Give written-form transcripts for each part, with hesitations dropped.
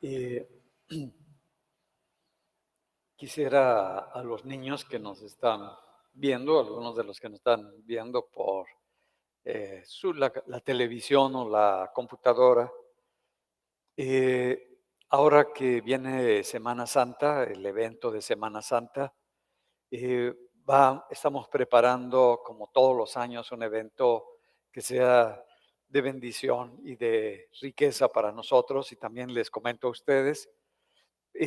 Eh, Quisiera a los niños que nos están viendo, algunos de los que nos están viendo por la televisión o la computadora, ahora que viene Semana Santa, el evento de Semana Santa, eh, estamos preparando, como todos los años, un evento que sea de bendición y de riqueza para nosotros. Y también les comento a ustedes,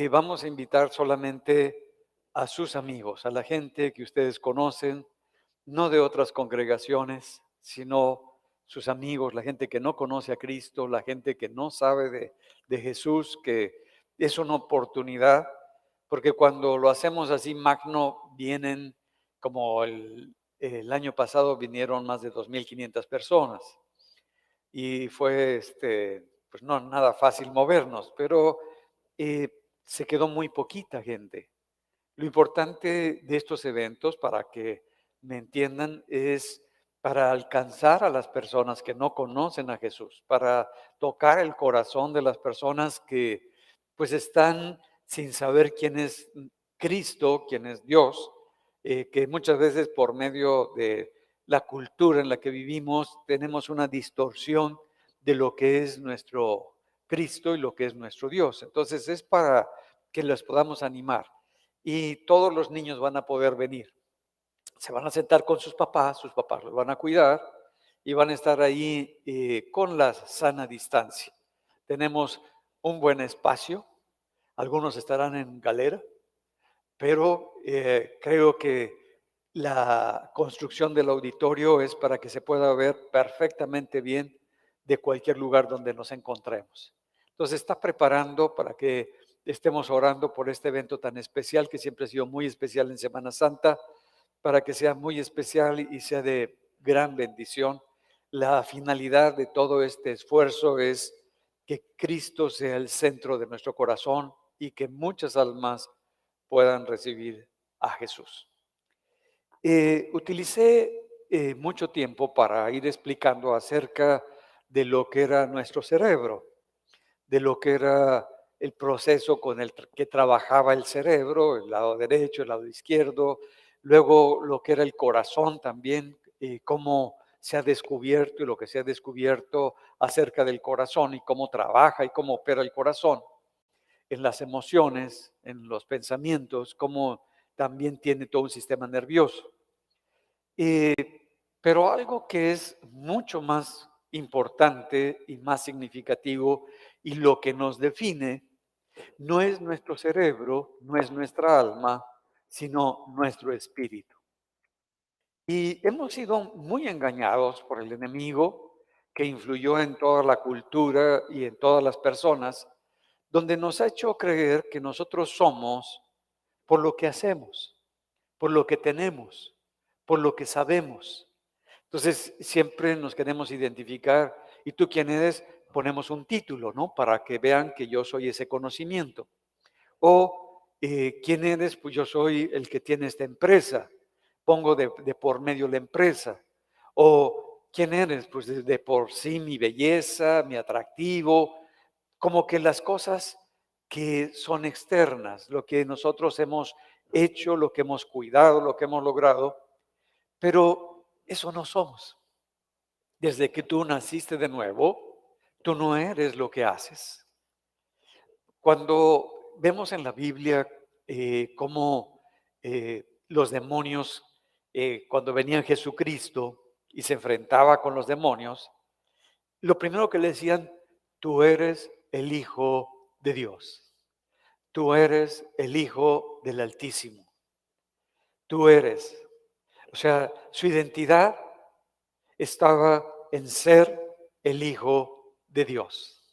vamos a invitar solamente a sus amigos, a la gente que ustedes conocen, no de otras congregaciones, sino sus amigos, la gente que no conoce a Cristo, la gente que no sabe de Jesús, que es una oportunidad, porque cuando lo hacemos así magno, vienen como el año pasado vinieron más de 2.500 personas y fue pues no nada fácil movernos, pero eh, se quedó muy poquita gente. Lo importante de estos eventos, para que me entiendan, es para alcanzar a las personas que no conocen a Jesús, para tocar el corazón de las personas que pues están sin saber quién es Cristo, quién es Dios, que muchas veces por medio de la cultura en la que vivimos tenemos una distorsión de lo que es nuestro Cristo y lo que es nuestro Dios. Entonces es para que les podamos animar y todos los niños van a poder venir. Se van a sentar con sus papás los van a cuidar y van a estar ahí con la sana distancia. Tenemos un buen espacio, algunos estarán en galera, pero creo que la construcción del auditorio es para que se pueda ver perfectamente bien de cualquier lugar donde nos encontremos. Entonces está preparando para que estemos orando por este evento tan especial, que siempre ha sido muy especial en Semana Santa, para que sea muy especial y sea de gran bendición. La finalidad de todo este esfuerzo es que Cristo sea el centro de nuestro corazón y que muchas almas puedan recibir a Jesús. Utilicé mucho tiempo para ir explicando acerca de lo que era nuestro cerebro, de lo que era el proceso con el que trabajaba el cerebro, el lado derecho, el lado izquierdo, luego lo que era el corazón también, cómo se ha descubierto y lo que se ha descubierto acerca del corazón y cómo trabaja y cómo opera el corazón en las emociones, en los pensamientos, cómo también tiene todo un sistema nervioso. Eh, pero algo que es mucho más importante y más significativo y lo que nos define no es nuestro cerebro, no es nuestra alma, sino nuestro espíritu. Y hemos sido muy engañados por el enemigo que influyó en toda la cultura y en todas las personas, donde nos ha hecho creer que nosotros somos por lo que hacemos, por lo que tenemos, por lo que sabemos. Entonces, siempre nos queremos identificar. ¿Y tú quién eres? Ponemos un título, ¿no? Para que vean que yo soy ese conocimiento. O, ¿quién eres? Pues yo soy el que tiene esta empresa. Pongo de por medio la empresa. O, ¿quién eres? Pues de por sí mi belleza, mi atractivo. Como que las cosas que son externas, lo que nosotros hemos hecho, lo que hemos cuidado, lo que hemos logrado, pero eso no somos. Desde que tú naciste de nuevo, tú no eres lo que haces. Cuando vemos en la Biblia cómo los demonios, cuando venía Jesucristo y se enfrentaba con los demonios, lo primero que le decían, tú eres el Hijo de Dios. Tú eres el Hijo del Altísimo. Tú eres. O sea, su identidad estaba en ser el Hijo de Dios.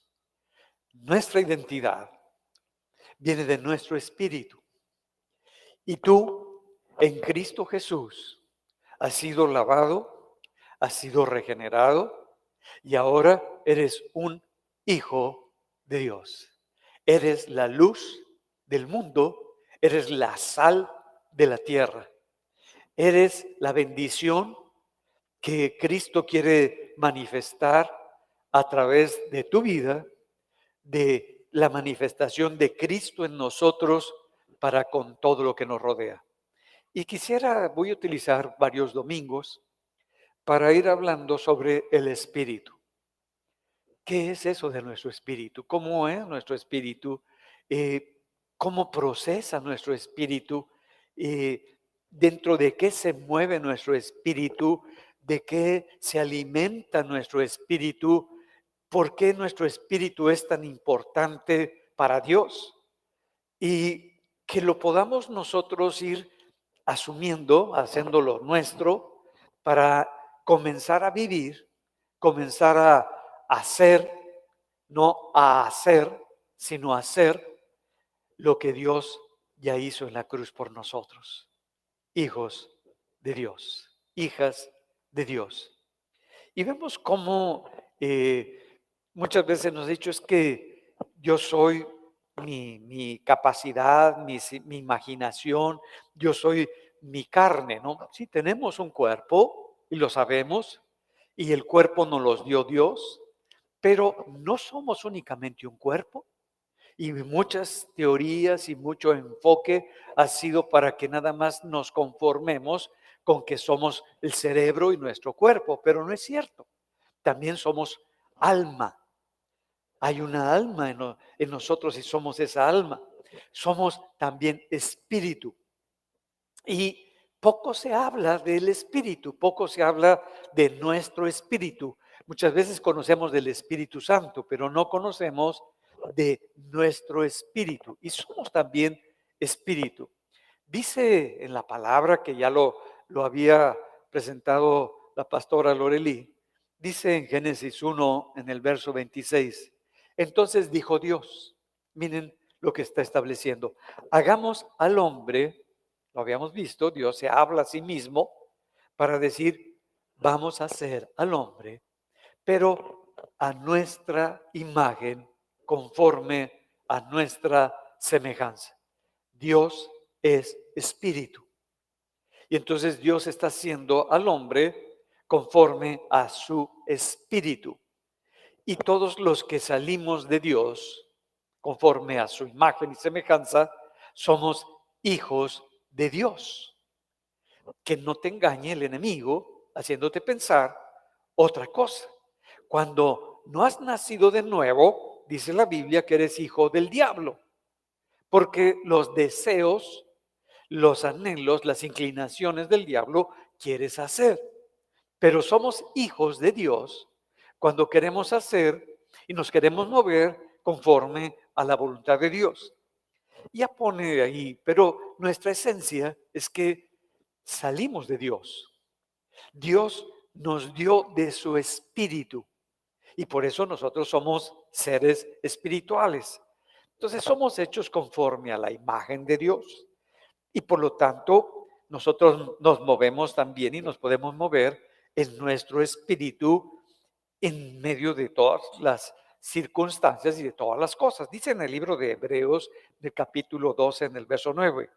Nuestra identidad viene de nuestro espíritu. Y tú, en Cristo Jesús, has sido lavado, has sido regenerado y ahora eres un hijo de Dios. Eres la luz del mundo, eres la sal de la tierra, eres la bendición que Cristo quiere manifestar a través de tu vida, de la manifestación de Cristo en nosotros para con todo lo que nos rodea. Y voy a utilizar varios domingos para ir hablando sobre el espíritu. ¿Qué es eso de nuestro espíritu? ¿Cómo es nuestro espíritu? Eh, ¿Cómo procesa nuestro espíritu? ¿Dentro de qué se mueve nuestro espíritu? ¿De qué se alimenta nuestro espíritu? ¿Por qué nuestro espíritu es tan importante para Dios? Y que lo podamos nosotros ir asumiendo, haciéndolo nuestro, para comenzar a vivir, comenzar a hacer, no a hacer, sino a hacer lo que Dios ya hizo en la cruz por nosotros. Hijos de Dios, hijas de Dios. Y vemos cómo muchas veces nos ha dicho es que yo soy mi capacidad, mi imaginación, yo soy mi carne, ¿no? Sí, tenemos un cuerpo y lo sabemos, y el cuerpo nos los dio Dios, pero no somos únicamente un cuerpo. Y muchas teorías y mucho enfoque ha sido para que nada más nos conformemos con que somos el cerebro y nuestro cuerpo, pero no es cierto. También somos alma. Hay una alma en nosotros y somos esa alma. Somos también espíritu. Y poco se habla del espíritu, poco se habla de nuestro espíritu. Muchas veces conocemos del Espíritu Santo, pero no conocemos de nuestro espíritu. Y somos también espíritu. Dice en la palabra que ya lo había presentado la pastora Lorelí, dice en Génesis 1, en el verso 26, entonces dijo Dios, miren lo que está estableciendo, hagamos al hombre, lo habíamos visto, Dios se habla a sí mismo para decir, vamos a hacer al hombre, pero a nuestra imagen, conforme a nuestra semejanza. Dios es espíritu. Y entonces Dios está haciendo al hombre conforme a su espíritu. Y todos los que salimos de Dios, conforme a su imagen y semejanza, somos hijos de Dios. Que no te engañe el enemigo haciéndote pensar otra cosa. Cuando no has nacido de nuevo, dice la Biblia que eres hijo del diablo. Porque los deseos, los anhelos, las inclinaciones del diablo quieres hacer. Pero somos hijos de Dios cuando queremos hacer y nos queremos mover conforme a la voluntad de Dios. Ya pone ahí, pero nuestra esencia es que salimos de Dios. Dios nos dio de su espíritu y por eso nosotros somos seres espirituales. Entonces somos hechos conforme a la imagen de Dios y por lo tanto nosotros nos movemos también y nos podemos mover en nuestro espíritu en medio de todas las circunstancias y de todas las cosas. Dice en el libro de Hebreos, del capítulo 12, en el verso 9.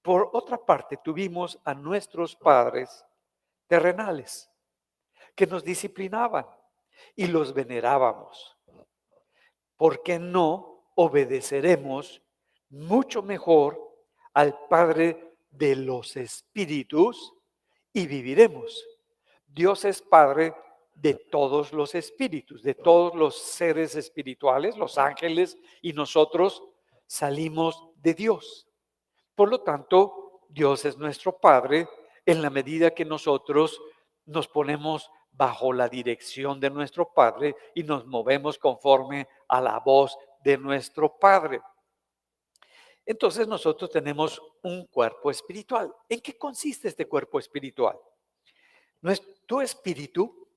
Por otra parte, tuvimos a nuestros padres terrenales que nos disciplinaban y los venerábamos. ¿Por qué no obedeceremos mucho mejor al Padre de los espíritus y viviremos? Dios es Padre de todos los espíritus, de todos los seres espirituales, los ángeles, y nosotros salimos de Dios. Por lo tanto, Dios es nuestro Padre en la medida que nosotros nos ponemos bajo la dirección de nuestro Padre y nos movemos conforme a la voz de nuestro Padre. Entonces nosotros tenemos un cuerpo espiritual. ¿En qué consiste este cuerpo espiritual? Tu espíritu,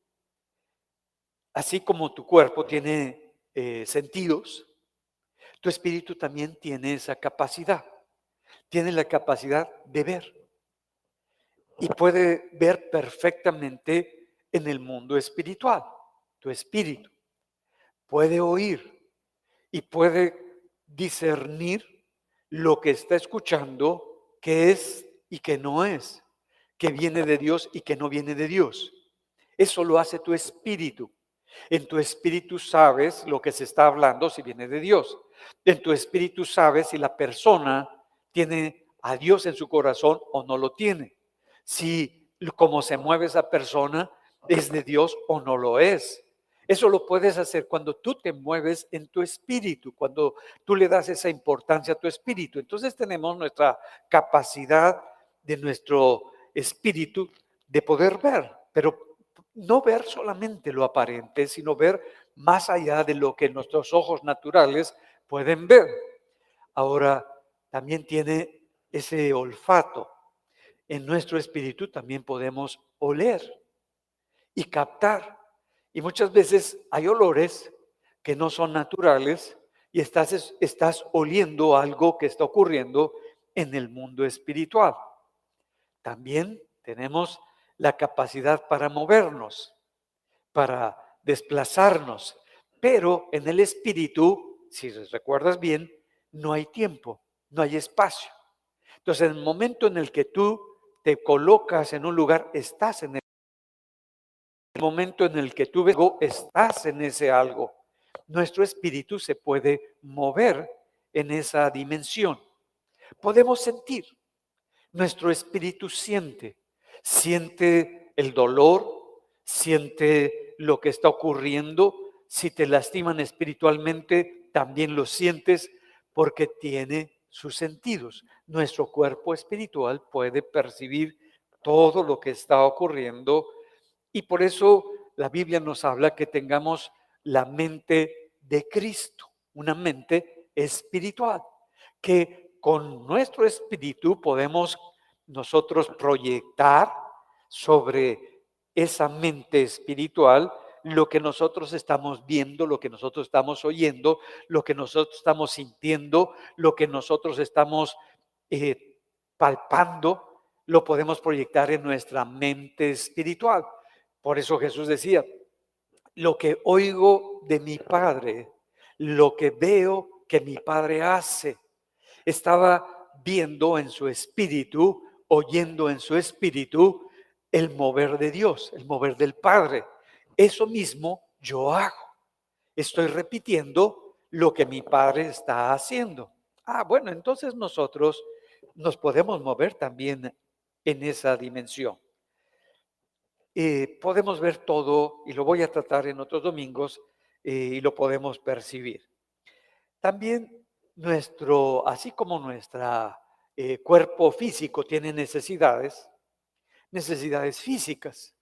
así como tu cuerpo tiene sentidos, tu espíritu también tiene esa capacidad. Tiene la capacidad de ver y puede ver perfectamente en el mundo espiritual. Tu espíritu puede oír y puede discernir lo que está escuchando, que es y que no es, que viene de Dios y que no viene de Dios. Eso lo hace tu espíritu. En tu espíritu sabes lo que se está hablando si viene de Dios. En tu espíritu sabes si la persona tiene a Dios en su corazón o no lo tiene. Si cómo se mueve esa persona es de Dios o no lo es. Eso lo puedes hacer cuando tú te mueves en tu espíritu, cuando tú le das esa importancia a tu espíritu. Entonces tenemos nuestra capacidad de nuestro espíritu de poder ver, pero no ver solamente lo aparente, sino ver más allá de lo que nuestros ojos naturales pueden ver. Ahora, también tiene ese olfato. En nuestro espíritu también podemos oler y captar. Y muchas veces hay olores que no son naturales y estás oliendo algo que está ocurriendo en el mundo espiritual. También tenemos la capacidad para movernos, para desplazarnos, pero en el espíritu, si recuerdas bien, no hay tiempo, no hay espacio. Entonces, en el momento en el que tú te colocas en un lugar, estás en el momento en el que tú ves algo, estás en ese algo. Nuestro espíritu se puede mover en esa dimensión. Podemos sentir, nuestro espíritu siente el dolor, siente lo que está ocurriendo. Si te lastiman espiritualmente, también lo sientes porque tiene sus sentidos. Nuestro cuerpo espiritual puede percibir todo lo que está ocurriendo y por eso la Biblia nos habla que tengamos la mente de Cristo, una mente espiritual, que con nuestro espíritu podemos nosotros proyectar sobre esa mente espiritual lo que nosotros estamos viendo, lo que nosotros estamos oyendo, lo que nosotros estamos sintiendo, lo que nosotros estamos eh, palpando, lo podemos proyectar en nuestra mente espiritual. Por eso Jesús decía, lo que oigo de mi Padre, lo que veo que mi Padre hace. Estaba viendo en su espíritu, oyendo en su espíritu el mover de Dios, el mover del Padre. Eso mismo yo hago. Estoy repitiendo lo que mi Padre está haciendo. Bueno, entonces nosotros nos podemos mover también en esa dimensión. Podemos ver todo, y lo voy a tratar en otros domingos, y lo podemos percibir. También así como nuestro cuerpo físico tiene necesidades físicas.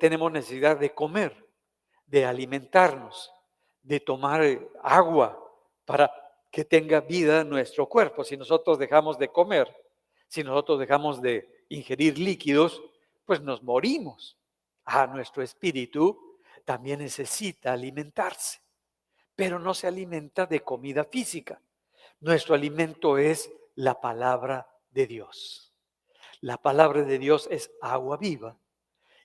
Tenemos necesidad de comer, de alimentarnos, de tomar agua para que tenga vida nuestro cuerpo. Si nosotros dejamos de comer, si nosotros dejamos de ingerir líquidos, pues nos morimos. Nuestro espíritu también necesita alimentarse, pero no se alimenta de comida física. Nuestro alimento es la palabra de Dios. La palabra de Dios es agua viva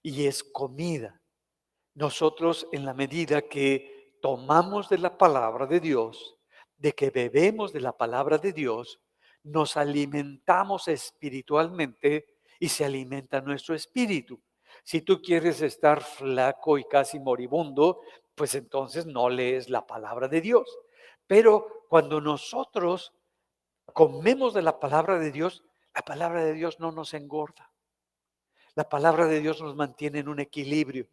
y es comida. Nosotros, en la medida que tomamos de la palabra de Dios, de que bebemos de la palabra de Dios, nos alimentamos espiritualmente y se alimenta nuestro espíritu. Si tú quieres estar flaco y casi moribundo, pues entonces no lees la palabra de Dios. Pero cuando nosotros comemos de la palabra de Dios, la palabra de Dios no nos engorda. La palabra de Dios nos mantiene en un equilibrio.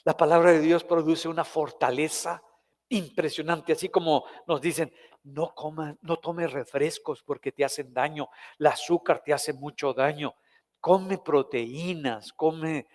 La palabra de Dios produce una fortaleza impresionante, así como nos dicen, no tomes refrescos porque te hacen daño, el azúcar te hace mucho daño, come proteínas, come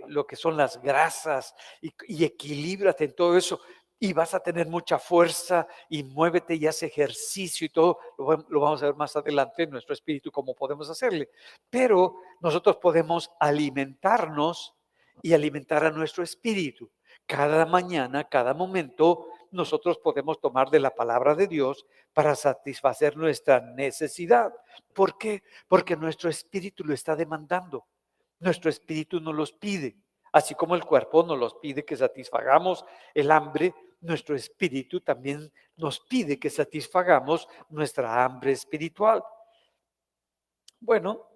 lo que son las grasas y equilíbrate en todo eso y vas a tener mucha fuerza y muévete y haz ejercicio y todo, lo vamos a ver más adelante en nuestro espíritu cómo podemos hacerle, pero nosotros podemos alimentarnos y alimentar a nuestro espíritu. Cada mañana, cada momento, nosotros podemos tomar de la palabra de Dios para satisfacer nuestra necesidad. ¿Por qué? Porque nuestro espíritu lo está demandando. Nuestro espíritu nos los pide. Así como el cuerpo nos los pide que satisfagamos el hambre, nuestro espíritu también nos pide que satisfagamos nuestra hambre espiritual. Bueno,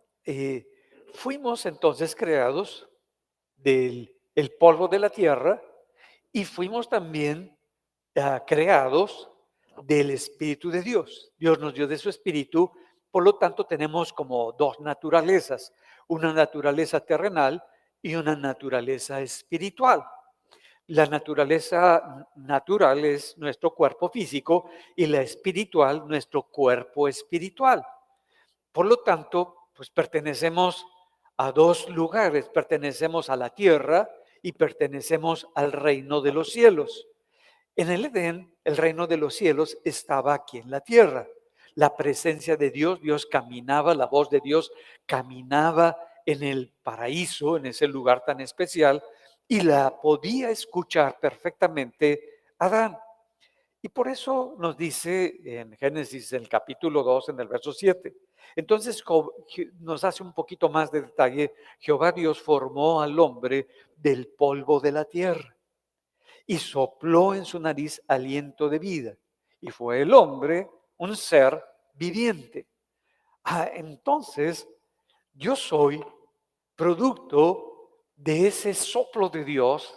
fuimos entonces creados del el polvo de la tierra y fuimos también creados del Espíritu de Dios. Dios nos dio de su Espíritu, por lo tanto tenemos como dos naturalezas, una naturaleza terrenal y una naturaleza espiritual. La naturaleza natural es nuestro cuerpo físico y la espiritual nuestro cuerpo espiritual. Por lo tanto, pues pertenecemos a dos lugares, pertenecemos a la tierra y pertenecemos al reino de los cielos. En el Edén, el reino de los cielos estaba aquí en la tierra. La presencia de Dios, Dios caminaba, la voz de Dios caminaba en el paraíso, en ese lugar tan especial, y la podía escuchar perfectamente Adán. Y por eso nos dice en Génesis, en el capítulo 2, en el verso 7. Entonces nos hace un poquito más de detalle. Jehová Dios formó al hombre del polvo de la tierra y sopló en su nariz aliento de vida. Y fue el hombre un ser viviente. Entonces, yo soy producto de ese soplo de Dios.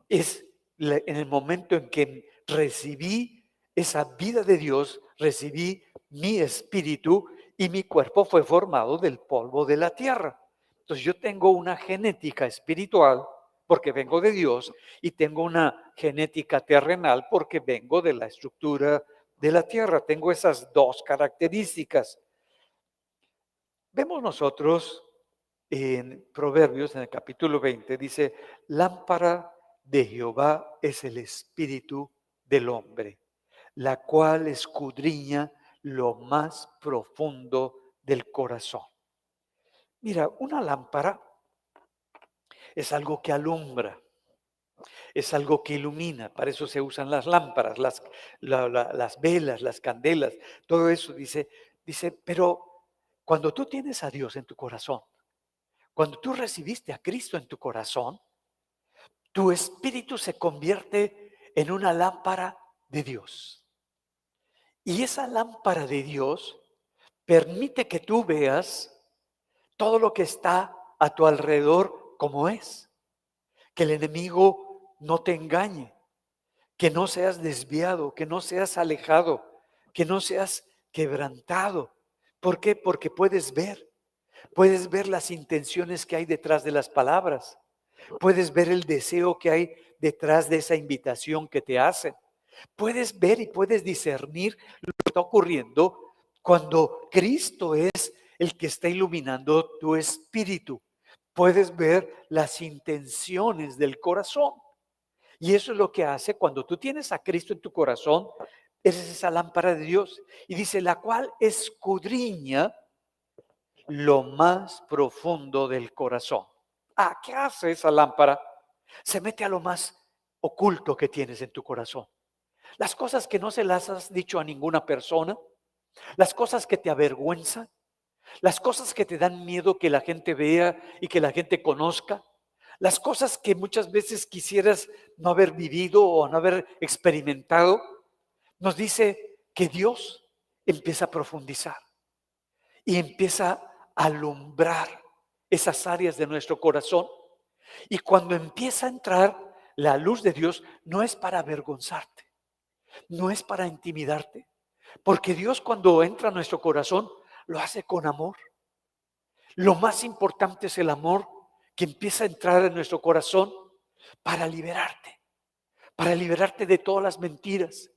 Es en el momento en que recibí esa vida de Dios, recibí mi espíritu y mi cuerpo fue formado del polvo de la tierra. Entonces yo tengo una genética espiritual porque vengo de Dios y tengo una genética terrenal porque vengo de la estructura de la tierra. Tengo esas dos características. Vemos nosotros en Proverbios, en el capítulo 20, dice, lámpara de Jehová es el espíritu del hombre, la cual escudriña lo más profundo del corazón. Mira, una lámpara es algo que alumbra, es algo que ilumina, para eso se usan las lámparas, las velas, las candelas, todo eso dice, pero cuando tú tienes a Dios en tu corazón, cuando tú recibiste a Cristo en tu corazón, tu espíritu se convierte en una lámpara de Dios. Y esa lámpara de Dios permite que tú veas todo lo que está a tu alrededor como es. Que el enemigo no te engañe, que no seas desviado, que no seas alejado, que no seas quebrantado. ¿Por qué? Porque puedes ver las intenciones que hay detrás de las palabras. Puedes ver el deseo que hay detrás de esa invitación que te hacen. Puedes ver y puedes discernir lo que está ocurriendo cuando Cristo es el que está iluminando tu espíritu. Puedes ver las intenciones del corazón. Y eso es lo que hace cuando tú tienes a Cristo en tu corazón. Eres esa lámpara de Dios. Y dice, la cual escudriña lo más profundo del corazón. ¿Qué hace esa lámpara? Se mete a lo más oculto que tienes en tu corazón. Las cosas que no se las has dicho a ninguna persona, las cosas que te avergüenzan, las cosas que te dan miedo que la gente vea y que la gente conozca, las cosas que muchas veces quisieras no haber vivido o no haber experimentado. Nos dice que Dios empieza a profundizar y empieza a alumbrar esas áreas de nuestro corazón. Y cuando empieza a entrar la luz de Dios, no es para avergonzarte, no es para intimidarte, porque Dios cuando entra a nuestro corazón, lo hace con amor. Lo más importante es el amor que empieza a entrar en nuestro corazón para liberarte de todas las mentiras,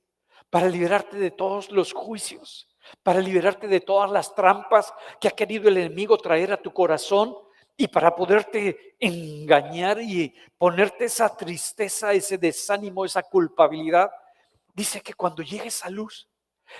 para liberarte de todos los juicios, para liberarte de todas las trampas que ha querido el enemigo traer a tu corazón y para poderte engañar y ponerte esa tristeza, ese desánimo, esa culpabilidad. Dice que cuando llegue esa luz,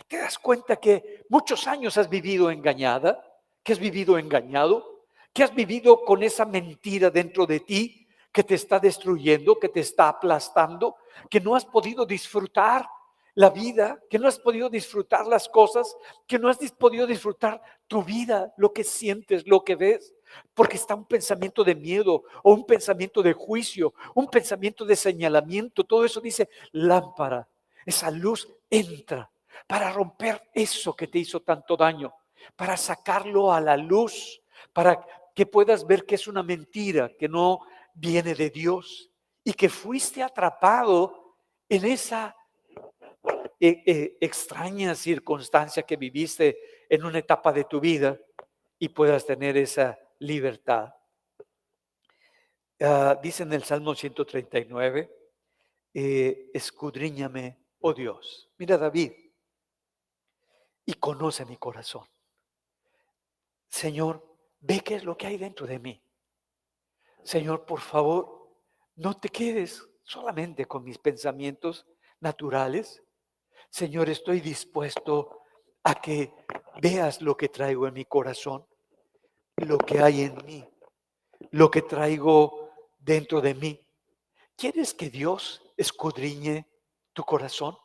te das cuenta que muchos años has vivido engañada, que has vivido engañado, que has vivido con esa mentira dentro de ti que te está destruyendo, que te está aplastando, que no has podido disfrutar la vida, que no has podido disfrutar las cosas, que no has podido disfrutar tu vida, lo que sientes, lo que ves, porque está un pensamiento de miedo o un pensamiento de juicio, un pensamiento de señalamiento. Todo eso dice lámpara. Esa luz entra para romper eso que te hizo tanto daño, para sacarlo a la luz, para que puedas ver que es una mentira, que no viene de Dios y que fuiste atrapado en extraña circunstancia que viviste en una etapa de tu vida y puedas tener esa libertad. Dice en el Salmo 139, escudriñame, oh Dios. Mira David, y conoce mi corazón. Señor, ve qué es lo que hay dentro de mí. Señor, por favor, no te quedes solamente con mis pensamientos naturales. Señor, estoy dispuesto a que veas lo que traigo en mi corazón, lo que hay en mí, lo que traigo dentro de mí. ¿Quieres que Dios escudriñe tu corazón?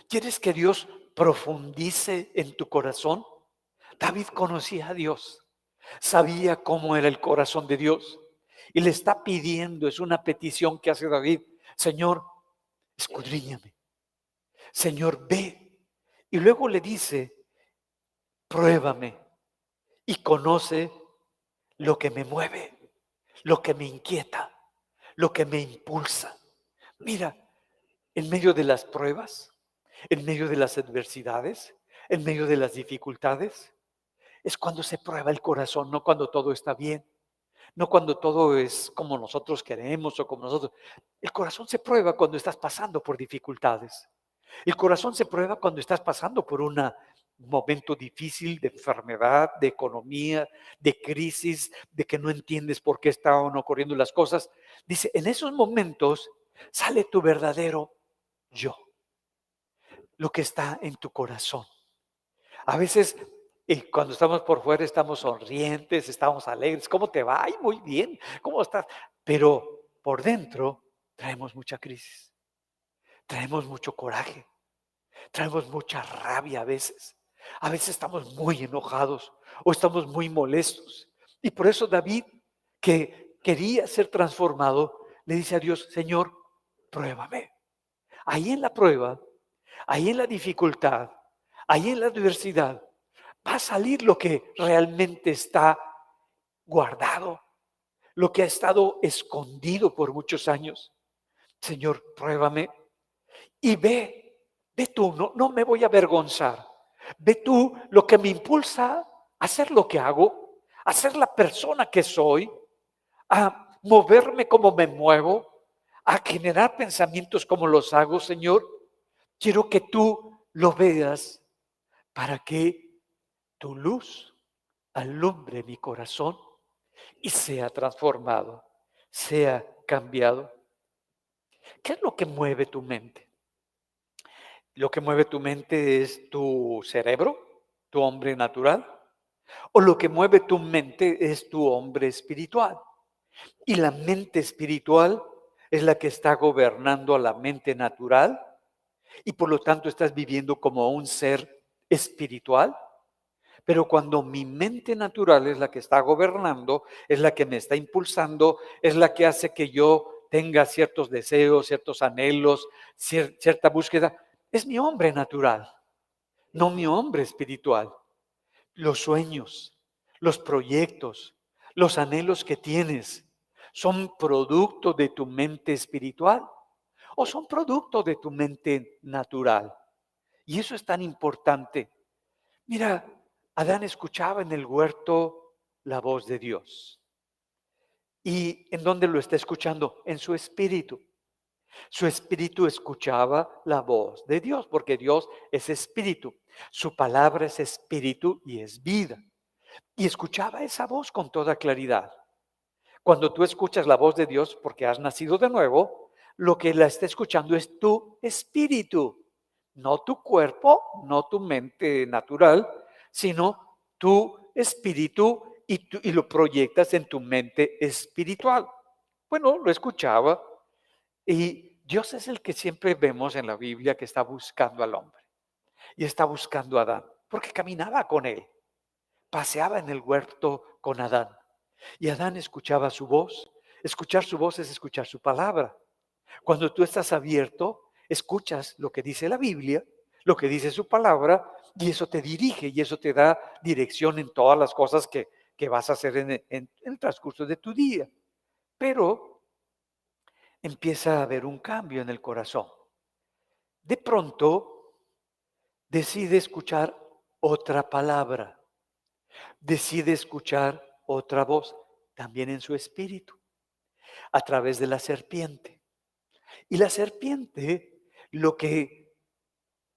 ¿Quieres que Dios profundice en tu corazón? David conocía a Dios, sabía cómo era el corazón de Dios y le está pidiendo, es una petición que hace David, Señor, escudriñame, Señor, ve. Y luego le dice, pruébame y conoce lo que me mueve, lo que me inquieta, lo que me impulsa. Mira, en medio de las pruebas, en medio de las adversidades, en medio de las dificultades, es cuando se prueba el corazón, no cuando todo está bien, no cuando todo es como nosotros queremos o como nosotros. El corazón se prueba cuando estás pasando por dificultades. El corazón se prueba cuando estás pasando por un momento difícil de enfermedad, de economía, de crisis, de que no entiendes por qué estaban ocurriendo las cosas. Dice, en esos momentos sale tu verdadero yo, lo que está en tu corazón. A veces, cuando estamos por fuera, estamos sonrientes, estamos alegres. ¿Cómo te va? Ay, muy bien. ¿Cómo estás? Pero por dentro traemos mucha crisis, traemos mucho coraje, traemos mucha rabia a veces. A veces estamos muy enojados o estamos muy molestos. Y por eso David, que quería ser transformado, le dice a Dios, Señor, pruébame. Ahí en la prueba, ahí en la dificultad, ahí en la adversidad, va a salir lo que realmente está guardado, lo que ha estado escondido por muchos años. Señor, pruébame y ve tú, no me voy a avergonzar. Ve tú lo que me impulsa a hacer lo que hago, a ser la persona que soy, a moverme como me muevo, a generar pensamientos como los hago, Señor. Quiero que tú lo veas para que tu luz alumbre mi corazón y sea transformado, sea cambiado. ¿Qué es lo que mueve tu mente? ¿Lo que mueve tu mente es tu cerebro, tu hombre natural? ¿O lo que mueve tu mente es tu hombre espiritual? Y la mente espiritual es la que está gobernando a la mente natural y por lo tanto estás viviendo como un ser espiritual. Pero cuando mi mente natural es la que está gobernando, es la que me está impulsando, es la que hace que yo tenga ciertos deseos, ciertos anhelos, cierta búsqueda, es mi hombre natural, no mi hombre espiritual. Los sueños, los proyectos, los anhelos que tienes, ¿son producto de tu mente espiritual o son producto de tu mente natural? Y eso es tan importante. Mira, Adán escuchaba en el huerto la voz de Dios. ¿Y en dónde lo está escuchando? En su espíritu. Su espíritu escuchaba la voz de Dios, porque Dios es espíritu. Su palabra es espíritu y es vida. Y escuchaba esa voz con toda claridad. Cuando tú escuchas la voz de Dios porque has nacido de nuevo, lo que la está escuchando es tu espíritu, no tu cuerpo, no tu mente natural, sino tu espíritu y lo proyectas en tu mente espiritual. Bueno, lo escuchaba y Dios es el que siempre vemos en la Biblia que está buscando al hombre y está buscando a Adán, porque caminaba con él, paseaba en el huerto con Adán. Y Adán escuchaba su voz. Escuchar su voz es escuchar su palabra. Cuando tú estás abierto, escuchas lo que dice la Biblia, lo que dice su palabra, y eso te dirige y eso te da dirección en todas las cosas que vas a hacer en el transcurso de tu día. Pero empieza a haber un cambio en el corazón. De pronto, decide escuchar otra palabra, decide escuchar otra voz, también en su espíritu, a través de la serpiente. Y la serpiente lo que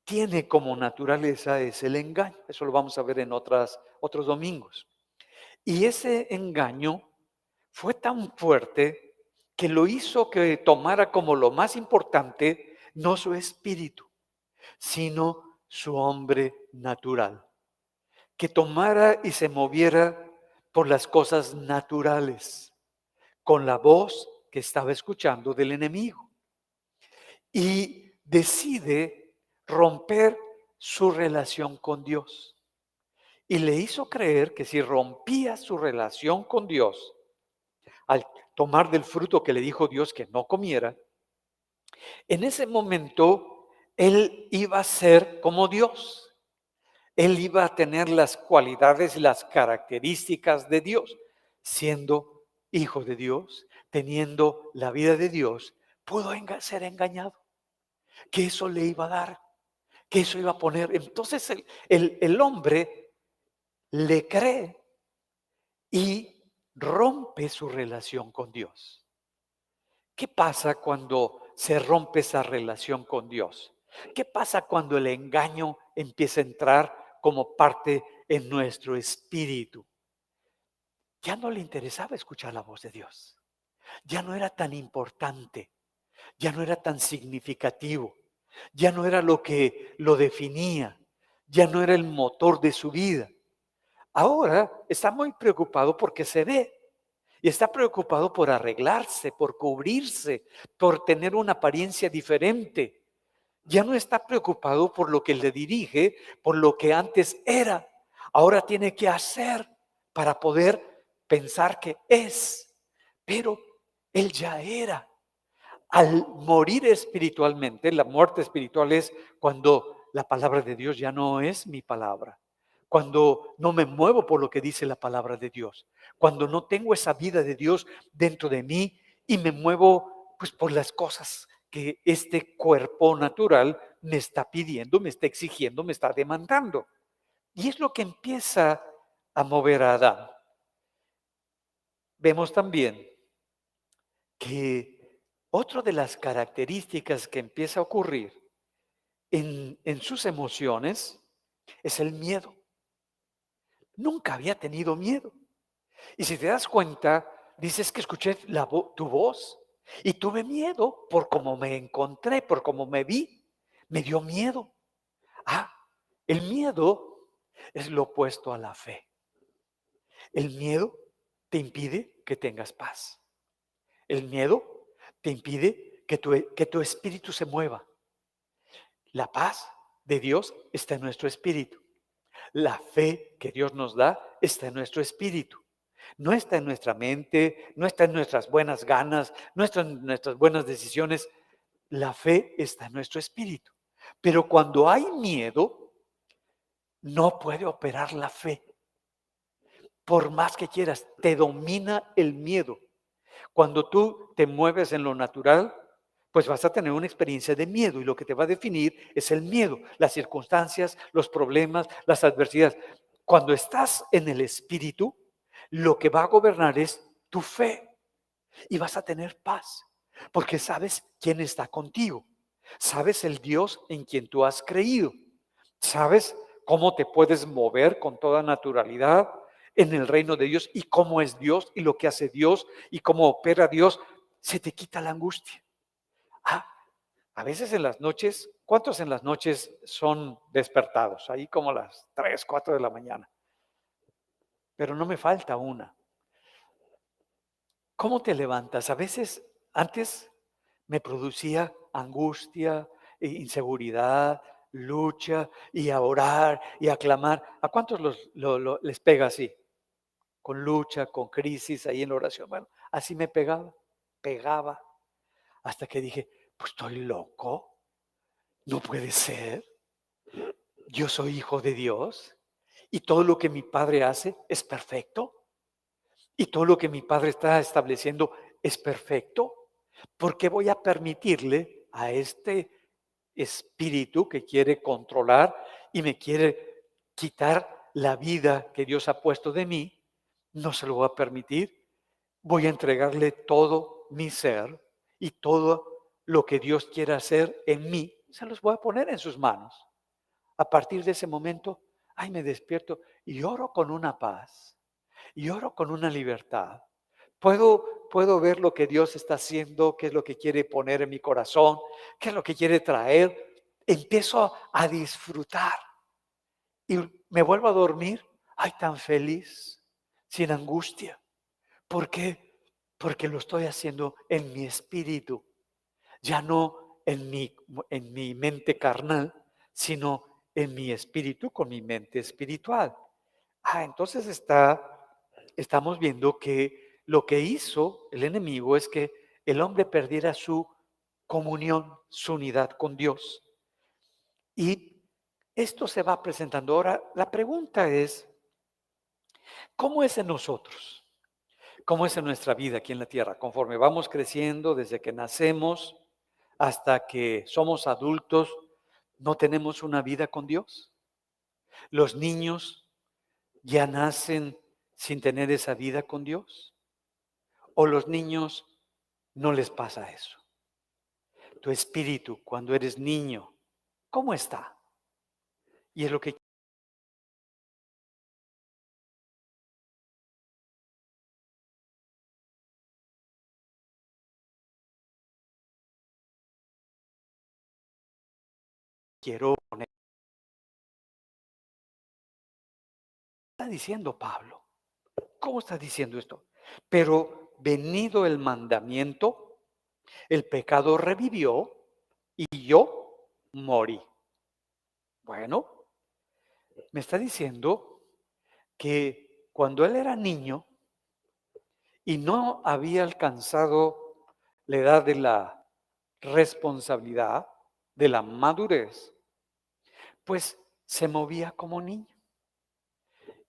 tiene como naturaleza es el engaño. Eso lo vamos a ver en otros domingos. Y ese engaño fue tan fuerte que lo hizo que tomara como lo más importante no su espíritu, sino su hombre natural. Que tomara y se moviera por las cosas naturales, con la voz que estaba escuchando del enemigo. Y decide romper su relación con Dios. Y le hizo creer que si rompía su relación con Dios, al tomar del fruto que le dijo Dios que no comiera, en ese momento él iba a ser como Dios. Él iba a tener las cualidades y las características de Dios, siendo hijo de Dios, teniendo la vida de Dios, pudo ser engañado, que eso le iba a dar, que eso iba a poner. Entonces el hombre le cree y rompe su relación con Dios. ¿Qué pasa cuando se rompe esa relación con Dios? ¿Qué pasa cuando el engaño empieza a entrar como parte en nuestro espíritu? Ya no le interesaba escuchar la voz de Dios. Ya no era tan importante. Ya no era tan significativo. Ya no era lo que lo definía. Ya no era el motor de su vida. Ahora está muy preocupado porque se ve. Y está preocupado por arreglarse, por cubrirse, por tener una apariencia diferente. Ya no está preocupado por lo que le dirige, por lo que antes era. Ahora tiene que hacer para poder pensar que es. Pero él ya era. Al morir espiritualmente, la muerte espiritual es cuando la palabra de Dios ya no es mi palabra. Cuando no me muevo por lo que dice la palabra de Dios. Cuando no tengo esa vida de Dios dentro de mí y me muevo pues por las cosas que este cuerpo natural me está pidiendo, me está exigiendo, me está demandando. Y es lo que empieza a mover a Adán. Vemos también que otra de las características que empieza a ocurrir en sus emociones es el miedo. Nunca había tenido miedo. Y si te das cuenta, dices que escuché tu voz y tuve miedo por cómo me encontré, por cómo me vi. Me dio miedo. Ah, el miedo es lo opuesto a la fe. El miedo te impide que tengas paz. El miedo te impide que tu espíritu se mueva. La paz de Dios está en nuestro espíritu. La fe que Dios nos da está en nuestro espíritu. No está en nuestra mente, no está en nuestras buenas ganas, no está en nuestras buenas decisiones. La fe está en nuestro espíritu. Pero cuando hay miedo, no puede operar la fe. Por más que quieras, te domina el miedo. Cuando tú te mueves en lo natural, pues vas a tener una experiencia de miedo y lo que te va a definir es el miedo, las circunstancias, los problemas, las adversidades. Cuando estás en el espíritu, lo que va a gobernar es tu fe y vas a tener paz, porque sabes quién está contigo, sabes el Dios en quien tú has creído, sabes cómo te puedes mover con toda naturalidad en el reino de Dios y cómo es Dios y lo que hace Dios y cómo opera Dios. Se te quita la angustia. Ah, a veces en las noches, ¿cuántos en las noches son despertados? Ahí como a las 3, 4 de la mañana. Pero no me falta una. ¿Cómo te levantas? A veces antes me producía angustia, inseguridad, lucha y a orar y a clamar. ¿A cuántos les pega así? Con lucha, con crisis ahí en la oración. Bueno, así me pegaba, hasta que dije, pues estoy loco, no puede ser. Yo soy hijo de Dios y todo lo que mi Padre hace es perfecto. Y todo lo que mi Padre está estableciendo es perfecto. ¿Por qué voy a permitirle a este espíritu que quiere controlar y me quiere quitar la vida que Dios ha puesto de mí, no se lo voy a permitir. Voy a entregarle todo mi ser y todo lo que Dios quiera hacer en mí, se los voy a poner en sus manos. A partir de ese momento, ay, me despierto y oro con una paz, y oro con una libertad. Puedo ver lo que Dios está haciendo, qué es lo que quiere poner en mi corazón, qué es lo que quiere traer. Empiezo a disfrutar y me vuelvo a dormir, ay, tan feliz, sin angustia. ¿Por qué? Porque lo estoy haciendo en mi espíritu, ya no en mi mente carnal, sino en mi espíritu con mi mente espiritual. Entonces estamos viendo que lo que hizo el enemigo es que el hombre perdiera su comunión, su unidad con Dios. Y esto se va presentando. Ahora, la pregunta es, ¿cómo es en nosotros? ¿Cómo es en nuestra vida aquí en la tierra? Conforme vamos creciendo, desde que nacemos hasta que somos adultos, ¿no tenemos una vida con Dios? Los niños ya nacen sin tener esa vida con Dios. ¿O los niños no les pasa eso? Tu espíritu, cuando eres niño, ¿cómo está? Y es lo que quiero poner. Está diciendo Pablo. ¿Cómo está diciendo esto? Pero venido el mandamiento, el pecado revivió y yo morí. Bueno, me está diciendo que cuando él era niño y no había alcanzado la edad de la responsabilidad, de la madurez, pues se movía como niño.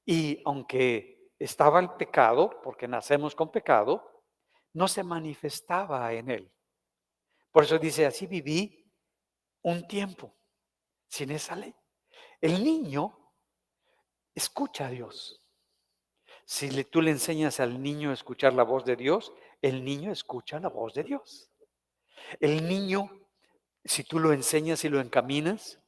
Y aunque estaba el pecado, porque nacemos con pecado, no se manifestaba en él. Por eso dice, así viví un tiempo sin esa ley. El niño escucha a Dios. Si tú le enseñas al niño a escuchar la voz de Dios, el niño escucha la voz de Dios. El niño, si tú lo enseñas y lo encaminas,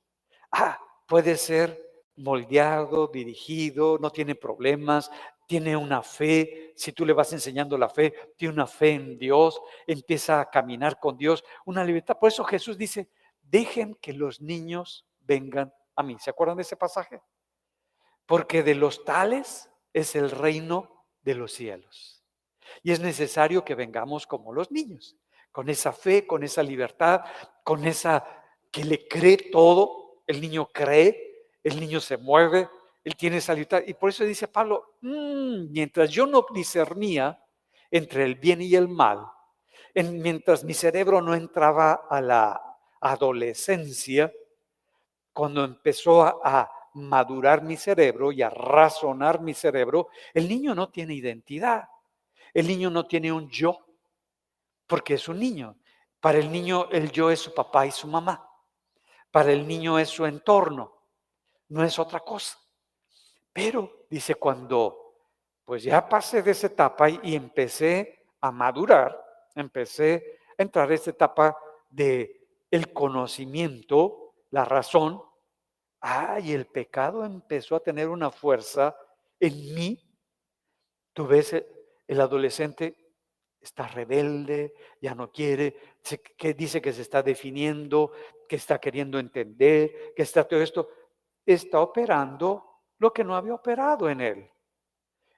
ah, puede ser moldeado, dirigido, no tiene problemas, tiene una fe. Si tú le vas enseñando la fe, tiene una fe en Dios, empieza a caminar con Dios, una libertad. Por eso Jesús dice, dejen que los niños vengan a mí. ¿Se acuerdan de ese pasaje? Porque de los tales es el reino de los cielos. Y es necesario que vengamos como los niños, con esa fe, con esa libertad, con esa que le cree todo. El niño cree, el niño se mueve, él tiene esa libertad. Y por eso dice Pablo, mientras yo no discernía entre el bien y el mal, mientras mi cerebro no entraba a la adolescencia, cuando empezó a madurar mi cerebro y a razonar mi cerebro, el niño no tiene identidad. El niño no tiene un yo, porque es un niño. Para el niño el yo es su papá y su mamá. Para el niño es su entorno, no es otra cosa. Pero dice, cuando pues ya pasé de esa etapa y empecé a madurar, empecé a entrar a esta etapa de el conocimiento, la razón, y el pecado empezó a tener una fuerza en mí. Tú ves el adolescente está rebelde, ya no quiere, que dice que se está definiendo, que está queriendo entender, que está todo esto, está operando lo que no había operado en él.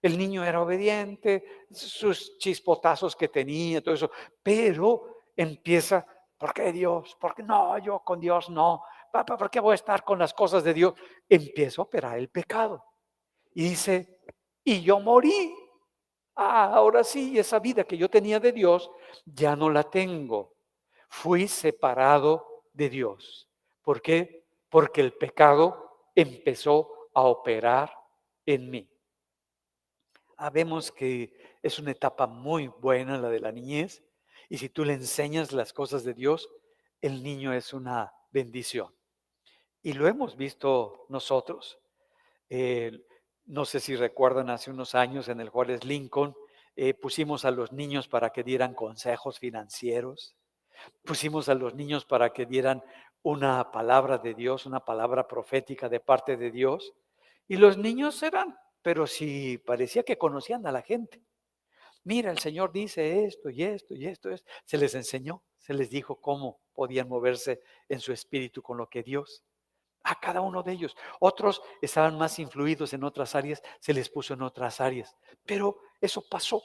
El niño era obediente, sus chispotazos que tenía, todo eso, pero empieza, ¿por qué Dios? ¿Por qué no? Yo con Dios no. Papá, ¿por qué voy a estar con las cosas de Dios? Empieza a operar el pecado. Y dice, y yo morí. Ahora sí, esa vida que yo tenía de Dios, ya no la tengo. Fui separado de Dios. ¿Por qué? Porque el pecado empezó a operar en mí. Vemos que es una etapa muy buena la de la niñez. Y si tú le enseñas las cosas de Dios, el niño es una bendición. Y lo hemos visto nosotros. Eh, no sé si recuerdan hace unos años en el Juárez Lincoln, pusimos a los niños para que dieran consejos financieros, pusimos a los niños para que dieran una palabra de Dios, una palabra profética de parte de Dios. Y los niños eran, pero sí parecía que conocían a la gente. Mira, el Señor dice esto y esto y esto. Se les enseñó, se les dijo cómo podían moverse en su espíritu con lo que Dios. A cada uno de ellos. Otros estaban más influidos en otras áreas, se les puso en otras áreas. Pero eso pasó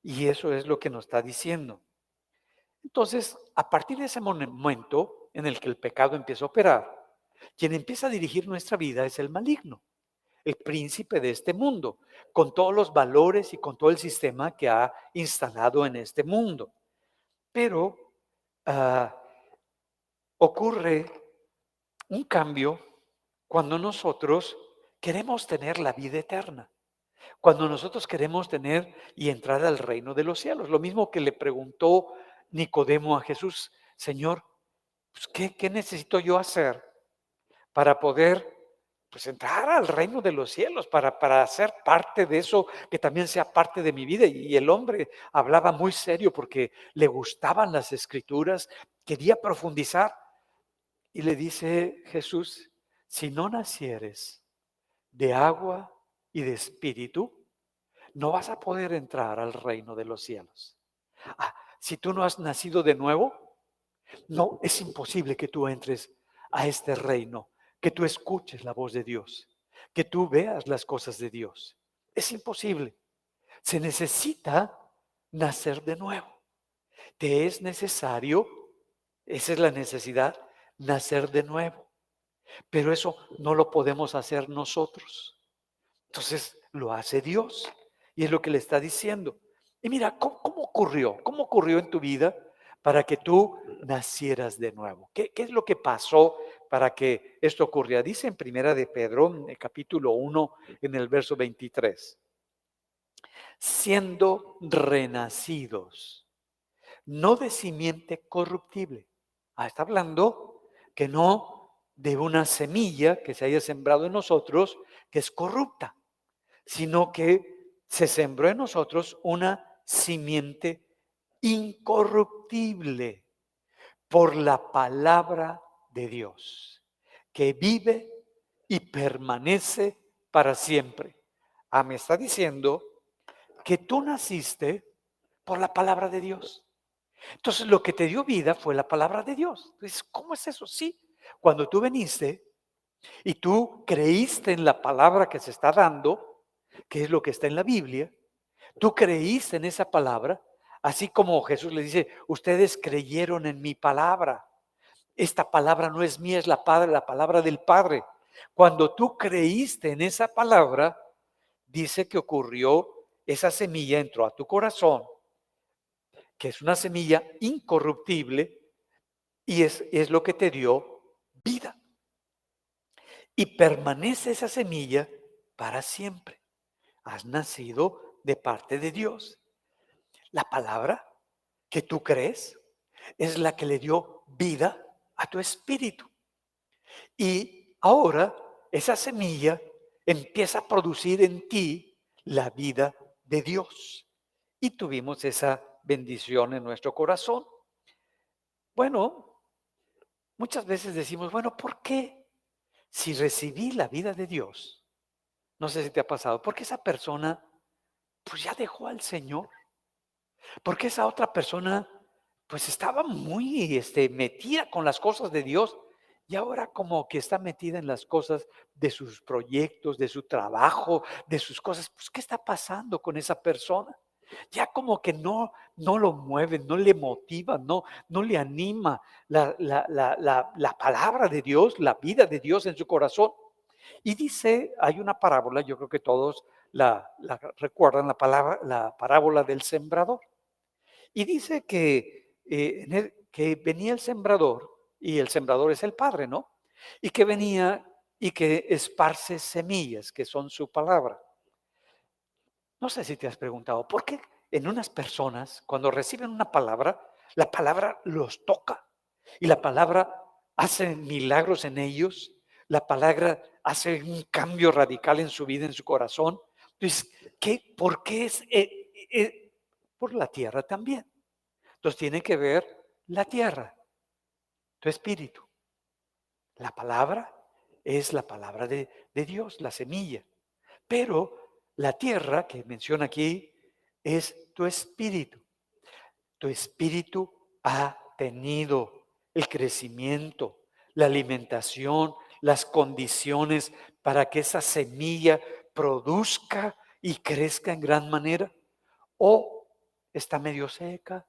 y eso es lo que nos está diciendo. Entonces, a partir de ese momento en el que el pecado empieza a operar, quien empieza a dirigir nuestra vida es el maligno, el príncipe de este mundo, con todos los valores y con todo el sistema que ha instalado en este mundo. Pero ah, ocurre un cambio cuando nosotros queremos tener la vida eterna, cuando nosotros queremos tener y entrar al reino de los cielos. Lo mismo que le preguntó Nicodemo a Jesús: Señor, pues, ¿qué necesito yo hacer para poder, pues, entrar al reino de los cielos, para ser parte de eso, que también sea parte de mi vida? Y el hombre hablaba muy serio porque le gustaban las escrituras, quería profundizar. Y le dice Jesús: si no nacieres de agua y de espíritu, no vas a poder entrar al reino de los cielos. Si tú no has nacido de nuevo, no, es imposible que tú entres a este reino, que tú escuches la voz de Dios, que tú veas las cosas de Dios. Es imposible. Se necesita nacer de nuevo. Te es necesario, esa es la necesidad, nacer de nuevo. Pero eso no lo podemos hacer nosotros. Entonces lo hace Dios. Y es lo que le está diciendo. Y mira, ¿cómo ocurrió? ¿Cómo ocurrió en tu vida para que tú nacieras de nuevo? ¿Qué es lo que pasó para que esto ocurriera? Dice en Primera de Pedro, en el capítulo 1, en el verso 23. Siendo renacidos, no de simiente corruptible. Está hablando que no de una semilla que se haya sembrado en nosotros, que es corrupta, sino que se sembró en nosotros una simiente incorruptible por la palabra de Dios, que vive y permanece para siempre. Me está diciendo que tú naciste por la palabra de Dios. Entonces, lo que te dio vida fue la palabra de Dios. Entonces, ¿cómo es eso? Sí, cuando tú viniste y tú creíste en la palabra que se está dando, que es lo que está en la Biblia, tú creíste en esa palabra, así como Jesús le dice: ustedes creyeron en mi palabra. Esta palabra no es mía, es la palabra del Padre. Cuando tú creíste en esa palabra, dice que ocurrió, esa semilla entró a tu corazón, que es una semilla incorruptible, y es lo que te dio vida. Y permanece esa semilla para siempre. Has nacido de parte de Dios. La palabra que tú crees es la que le dio vida a tu espíritu. Y ahora esa semilla empieza a producir en ti la vida de Dios. Y tuvimos esa bendición en nuestro corazón. Bueno, muchas veces decimos: bueno, ¿por qué? Si recibí la vida de Dios, no sé si te ha pasado, ¿por qué esa persona pues ya dejó al Señor? ¿Por qué esa otra persona pues estaba muy metida con las cosas de Dios y ahora como que está metida en las cosas de sus proyectos, de su trabajo, de sus cosas? Pues, ¿qué está pasando con esa persona? Ya como que no lo mueve, no le motiva, no le anima la palabra de Dios, la vida de Dios en su corazón. Y dice, hay una parábola, yo creo que todos la recuerdan, la parábola del sembrador. Y dice que venía el sembrador, y el sembrador es el Padre, ¿no? Y que venía y que esparce semillas, que son su palabra. No sé si te has preguntado, ¿por qué en unas personas, cuando reciben una palabra, la palabra los toca? Y la palabra hace milagros en ellos, la palabra hace un cambio radical en su vida, en su corazón. Entonces, ¿por qué es? Por la tierra también. Entonces tiene que ver la tierra, tu espíritu. La palabra es la palabra de Dios, la semilla. Pero la tierra que menciona aquí es tu espíritu. Tu espíritu ha tenido el crecimiento, la alimentación, las condiciones para que esa semilla produzca y crezca en gran manera. O está medio seca,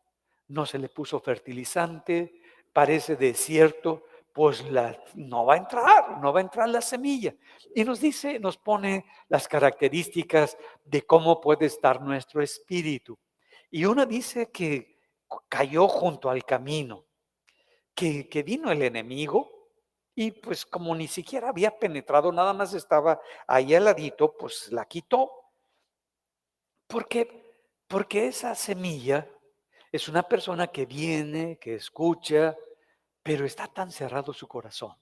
no se le puso fertilizante, parece desierto, pues no va a entrar la semilla. Y nos dice, nos pone las características de cómo puede estar nuestro espíritu. Y una dice que cayó junto al camino, que vino el enemigo y pues como ni siquiera había penetrado, nada más estaba ahí al ladito, pues la quitó. ¿Por qué? Porque esa semilla es una persona que viene, que escucha, pero está tan cerrado su corazón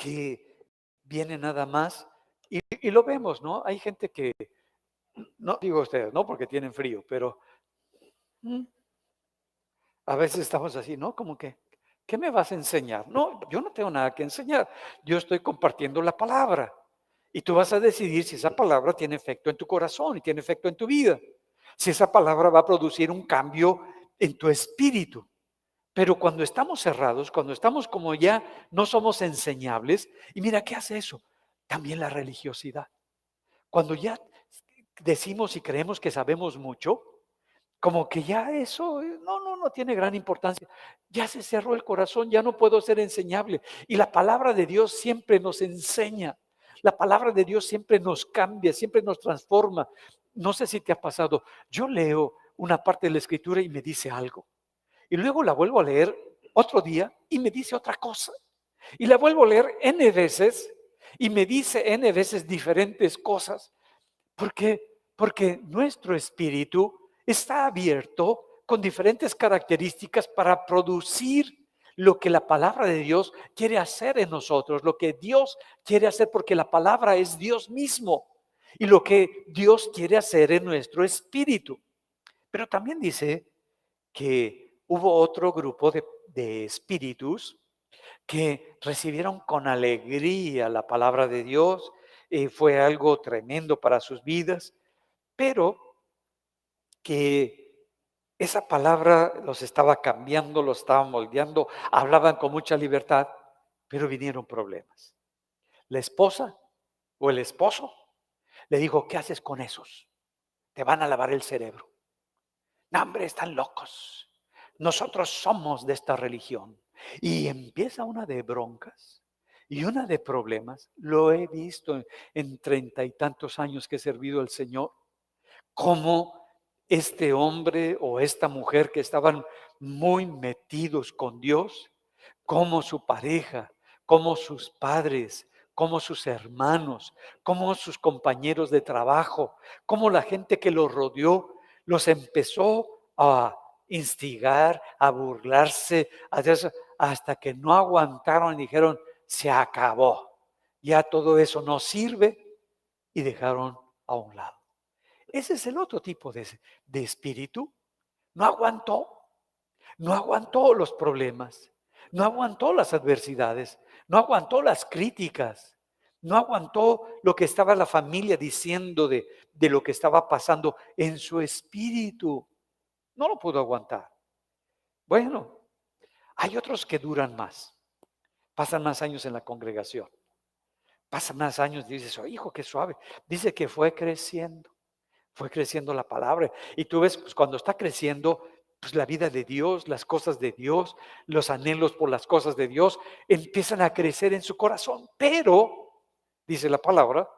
que viene nada más y lo vemos, ¿no? Hay gente que, no digo ustedes, no porque tienen frío, pero mm, a veces estamos así, ¿no? Como que, ¿qué me vas a enseñar? No, yo no tengo nada que enseñar. Yo estoy compartiendo la palabra. Y tú vas a decidir si esa palabra tiene efecto en tu corazón y tiene efecto en tu vida. Si esa palabra va a producir un cambio en tu espíritu. Pero cuando estamos cerrados, cuando estamos como ya no somos enseñables, y mira, ¿qué hace eso? También la religiosidad. Cuando ya decimos y creemos que sabemos mucho, como que ya eso, no tiene gran importancia. Ya se cerró el corazón, ya no puedo ser enseñable. Y la palabra de Dios siempre nos enseña. La palabra de Dios siempre nos cambia, siempre nos transforma. No sé si te ha pasado. Yo leo una parte de la escritura y me dice algo. Y luego la vuelvo a leer otro día y me dice otra cosa. Y la vuelvo a leer N veces y me dice N veces diferentes cosas. ¿Por qué? Porque nuestro espíritu está abierto con diferentes características para producir lo que la palabra de Dios quiere hacer en nosotros, lo que Dios quiere hacer, porque la palabra es Dios mismo y lo que Dios quiere hacer en nuestro espíritu. Pero también dice que hubo otro grupo de espíritus que recibieron con alegría la palabra de Dios, fue algo tremendo para sus vidas, pero que esa palabra los estaba cambiando, los estaba moldeando, hablaban con mucha libertad, pero vinieron problemas. La esposa o el esposo le dijo, ¿qué haces con esos? Te van a lavar el cerebro. No, hombre, están locos. Nosotros somos de esta religión. Y empieza una de broncas y una de problemas. Lo he visto en 30 y tantos años que he servido al Señor, cómo este hombre o esta mujer que estaban muy metidos con Dios, como su pareja, como sus padres, como sus hermanos, como sus compañeros de trabajo, como la gente que los rodeó, los empezó a instigar, a burlarse, hasta que no aguantaron y dijeron, se acabó, ya todo eso no sirve y dejaron a un lado. Ese es el otro tipo de espíritu. No aguantó. No aguantó los problemas, no aguantó las adversidades, no aguantó las críticas, no aguantó lo que estaba la familia diciendo de lo que estaba pasando en su espíritu. No lo pudo aguantar. Bueno, hay otros que duran más, pasan más años en la congregación, pasan más años y dices, oh, hijo, qué suave. Dice que fue creciendo. Fue creciendo la palabra. Y tú ves, pues cuando está creciendo, pues la vida de Dios, las cosas de Dios, los anhelos por las cosas de Dios, empiezan a crecer en su corazón. Pero, dice la palabra,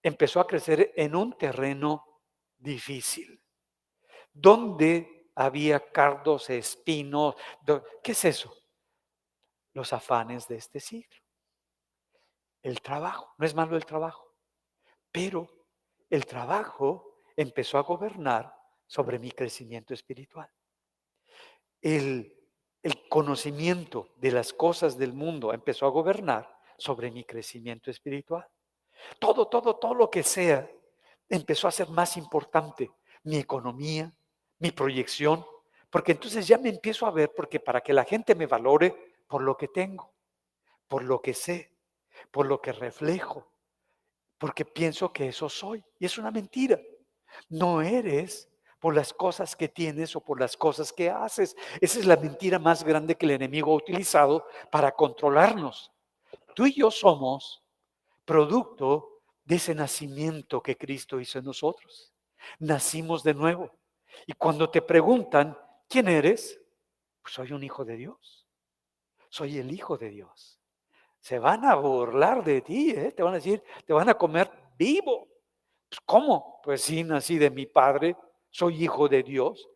empezó a crecer en un terreno difícil, donde había cardos, espinos. ¿Qué es eso? Los afanes de este siglo. El trabajo. No es malo el trabajo, pero el trabajo empezó a gobernar sobre mi crecimiento espiritual. El, el conocimiento de las cosas del mundo empezó a gobernar sobre mi crecimiento espiritual. Todo lo que sea empezó a ser más importante. Mi economía, mi proyección, porque entonces ya me empiezo a ver, porque para que la gente me valore por lo que tengo, por lo que sé, por lo que reflejo, porque pienso que eso soy. Y es una mentira. No eres por las cosas que tienes o por las cosas que haces. Esa es la mentira más grande que el enemigo ha utilizado para controlarnos. Tú y yo somos producto de ese nacimiento que Cristo hizo en nosotros. Nacimos de nuevo. Y cuando te preguntan, ¿quién eres? Pues soy un hijo de Dios. Soy el hijo de Dios. Se van a burlar de ti, ¿eh? Te van a decir, te van a comer vivo. Pues, ¿cómo? Pues sí, nací de mi padre, soy hijo de Dios.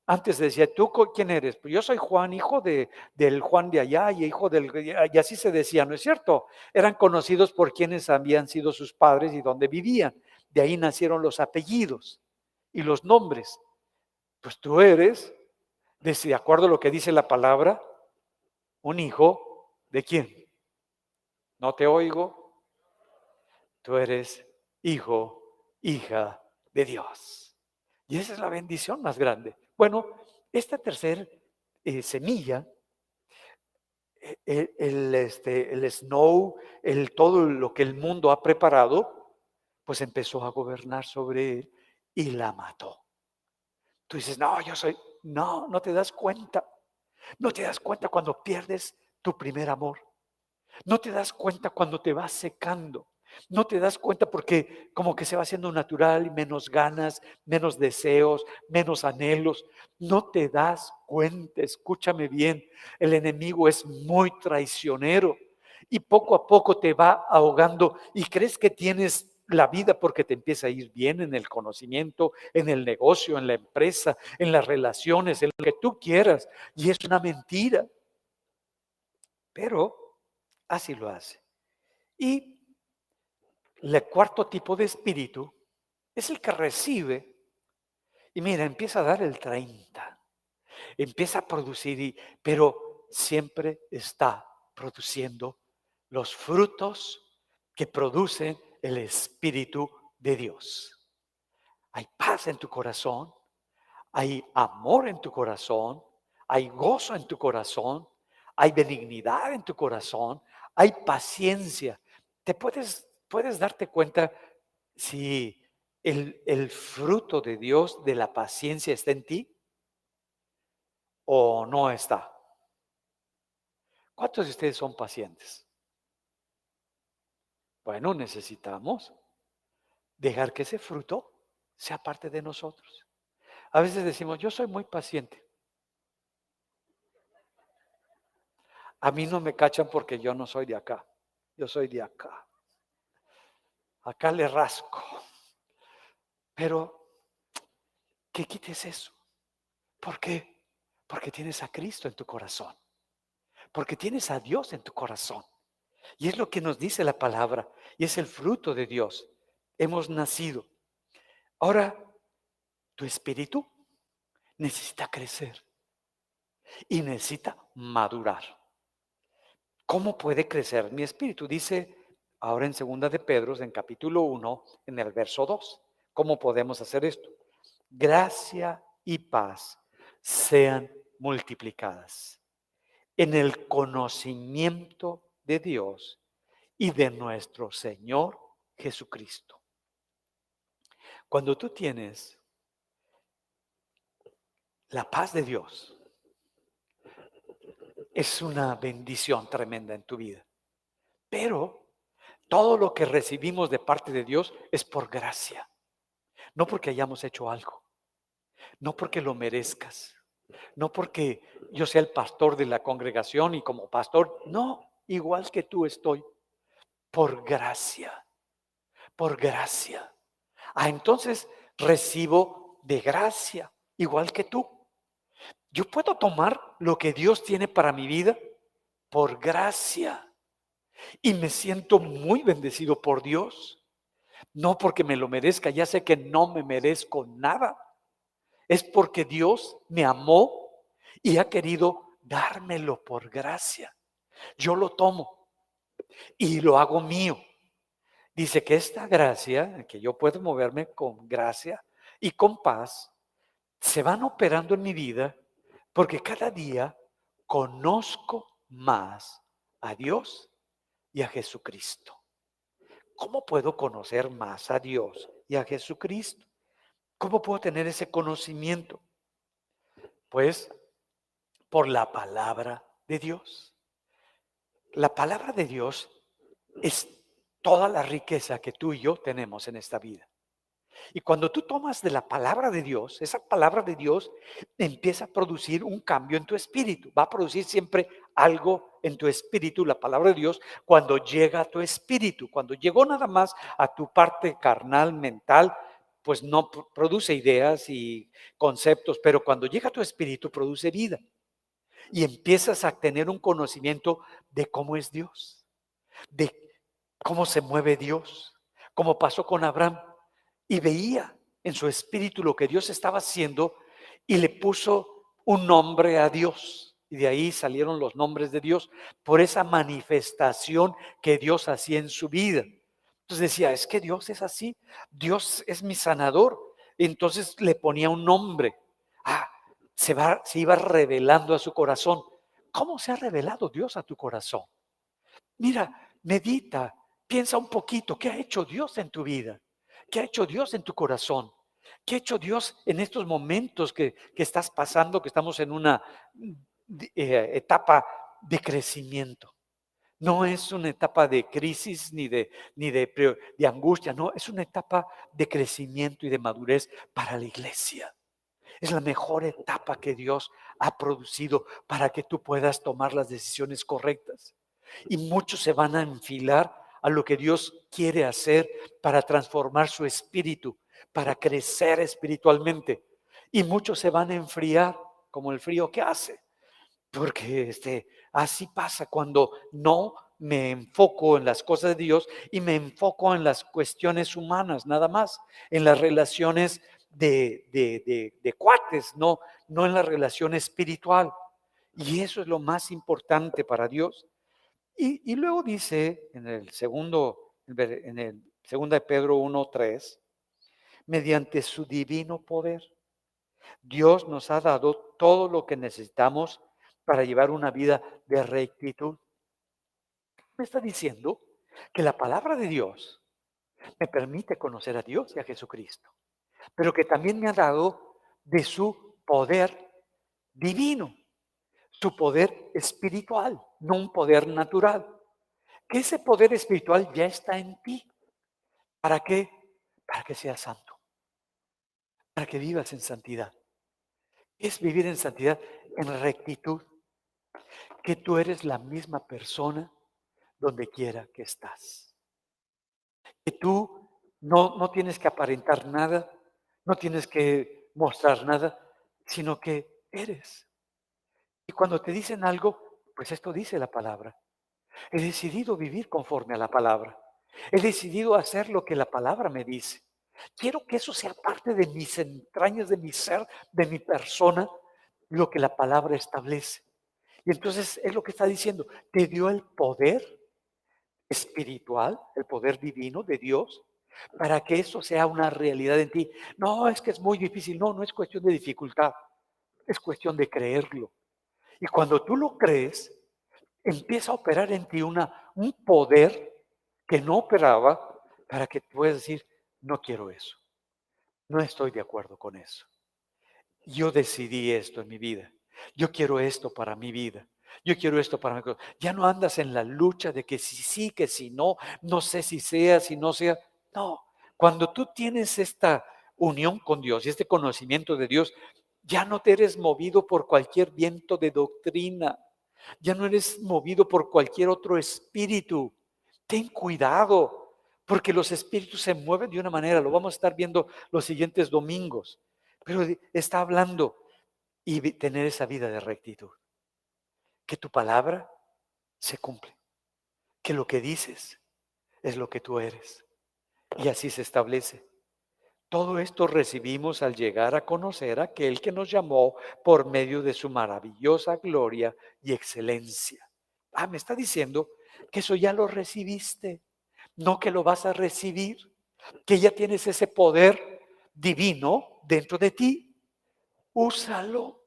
Antes decía, ¿tú quién eres? Pues yo soy Juan, hijo del Juan de allá y hijo del... Y así se decía, ¿no es cierto? Eran conocidos por quienes habían sido sus padres y dónde vivían. De ahí nacieron los apellidos y los nombres. Pues tú eres, de acuerdo a lo que dice la palabra, un hijo de quién. No te oigo. Tú eres hijo, hija de Dios. Y esa es la bendición más grande. Bueno, esta tercera semilla, el snow, todo lo que el mundo ha preparado, pues empezó a gobernar sobre él y la mató. Tú dices, no, no te das cuenta. No te das cuenta cuando pierdes tu primer amor. No te das cuenta cuando te vas secando. No te das cuenta porque como que se va haciendo natural y menos ganas, menos deseos, menos anhelos. No te das cuenta, escúchame bien, el enemigo es muy traicionero y poco a poco te va ahogando y crees que tienes la vida porque te empieza a ir bien en el conocimiento, en el negocio, en la empresa, en las relaciones, en lo que tú quieras. Y es una mentira, pero así lo hace. Y el cuarto tipo de espíritu es el que recibe y mira, empieza a dar el 30, empieza a producir, pero siempre está produciendo los frutos que produce el Espíritu de Dios. Hay paz en tu corazón, hay amor en tu corazón, hay gozo en tu corazón, hay benignidad en tu corazón, hay paciencia. Puedes darte cuenta si el fruto de Dios, de la paciencia, está en ti o no está. ¿Cuántos de ustedes son pacientes? Bueno, necesitamos dejar que ese fruto sea parte de nosotros. A veces decimos, yo soy muy paciente. A mí no me cachan porque yo no soy de acá. Yo soy de acá. Acá le rasco. Pero que quites eso. ¿Por qué? Porque tienes a Cristo en tu corazón. Porque tienes a Dios en tu corazón. Y es lo que nos dice la palabra. Y es el fruto de Dios. Hemos nacido. Ahora, tu espíritu necesita crecer y necesita madurar. ¿Cómo puede crecer mi espíritu? Dice ahora en segunda de Pedro, en capítulo 1, en el verso 2. ¿Cómo podemos hacer esto? Gracia y paz sean multiplicadas en el conocimiento de Dios y de nuestro Señor Jesucristo. Cuando tú tienes la paz de Dios, es una bendición tremenda en tu vida. Pero todo lo que recibimos de parte de Dios es por gracia. No porque hayamos hecho algo, no porque lo merezcas, no porque yo sea el pastor de la congregación y como pastor, no, igual que tú estoy, por gracia, por gracia. Entonces recibo de gracia, igual que tú. Yo puedo tomar lo que Dios tiene para mi vida por gracia y me siento muy bendecido por Dios. No porque me lo merezca, ya sé que no me merezco nada. Es porque Dios me amó y ha querido dármelo por gracia. Yo lo tomo y lo hago mío. Dice que esta gracia, que yo puedo moverme con gracia y con paz, se van operando en mi vida porque cada día conozco más a Dios y a Jesucristo. ¿Cómo puedo conocer más a Dios y a Jesucristo? ¿Cómo puedo tener ese conocimiento? Pues por la palabra de Dios. La palabra de Dios es toda la riqueza que tú y yo tenemos en esta vida. Y cuando tú tomas de la palabra de Dios, esa palabra de Dios empieza a producir un cambio en tu espíritu. Va a producir siempre algo en tu espíritu, la palabra de Dios, cuando llega a tu espíritu. Cuando llegó nada más a tu parte carnal, mental, pues no produce ideas y conceptos, pero cuando llega a tu espíritu produce vida. Y empiezas a tener un conocimiento de cómo es Dios, de cómo se mueve Dios, como pasó con Abraham. Y veía en su espíritu lo que Dios estaba haciendo y le puso un nombre a Dios. Y de ahí salieron los nombres de Dios por esa manifestación que Dios hacía en su vida. Entonces decía, es que Dios es así, Dios es mi sanador. Entonces le ponía un nombre. Se iba revelando a su corazón. ¿Cómo se ha revelado Dios a tu corazón? Mira, medita, piensa un poquito, ¿qué ha hecho Dios en tu vida? ¿Qué ha hecho Dios en tu corazón? ¿Qué ha hecho Dios en estos momentos que estás pasando, que estamos en una etapa de crecimiento? No es una etapa de crisis ni de angustia, no, es una etapa de crecimiento y de madurez para la iglesia. Es la mejor etapa que Dios ha producido para que tú puedas tomar las decisiones correctas. Y muchos se van a enfilar a lo que Dios quiere hacer para transformar su espíritu, para crecer espiritualmente. Y muchos se van a enfriar como el frío que hace. Porque así pasa cuando no me enfoco en las cosas de Dios y me enfoco en las cuestiones humanas, nada más, en las relaciones de cuates, no en la relación espiritual. Y eso es lo más importante para Dios. Y luego dice en el segunda de Pedro 1:3, mediante su divino poder, Dios nos ha dado todo lo que necesitamos para llevar una vida de rectitud. Me está diciendo que la palabra de Dios me permite conocer a Dios y a Jesucristo, pero que también me ha dado de su poder divino, su poder espiritual, no un poder natural. Que ese poder espiritual ya está en ti. ¿Para qué? Para que seas santo, para que vivas en santidad. Es vivir en santidad, en rectitud, que tú eres la misma persona donde quiera que estás. Que tú no tienes que aparentar nada, no tienes que mostrar nada, sino que eres. Y cuando te dicen algo, pues esto dice la palabra. He decidido vivir conforme a la palabra. He decidido hacer lo que la palabra me dice. Quiero que eso sea parte de mis entrañas, de mi ser, de mi persona, lo que la palabra establece. Y entonces es lo que está diciendo. Te dio el poder espiritual, el poder divino de Dios, para que eso sea una realidad en ti. No, es que es muy difícil. No, no es cuestión de dificultad. Es cuestión de creerlo. Y cuando tú lo crees, empieza a operar en ti un poder que no operaba para que puedas decir, no quiero eso. No estoy de acuerdo con eso. Yo decidí esto en mi vida. Yo quiero esto para mi vida. Yo quiero esto para mi vida. Ya no andas en la lucha de que si sí, que si no, no sé si sea, si no sea. No, cuando tú tienes unión con Dios y este conocimiento de Dios, ya no te eres movido por cualquier viento de doctrina, ya no eres movido por cualquier otro espíritu. Ten cuidado, porque los espíritus se mueven de una manera, lo vamos a estar viendo los siguientes domingos, pero está hablando y tener esa vida de rectitud, que tu palabra se cumple, que lo que dices es lo que tú eres, y así se establece. Todo esto recibimos al llegar a conocer a aquel que nos llamó por medio de su maravillosa gloria y excelencia. Me está diciendo que eso ya lo recibiste, no que lo vas a recibir, que ya tienes ese poder divino dentro de ti. Úsalo,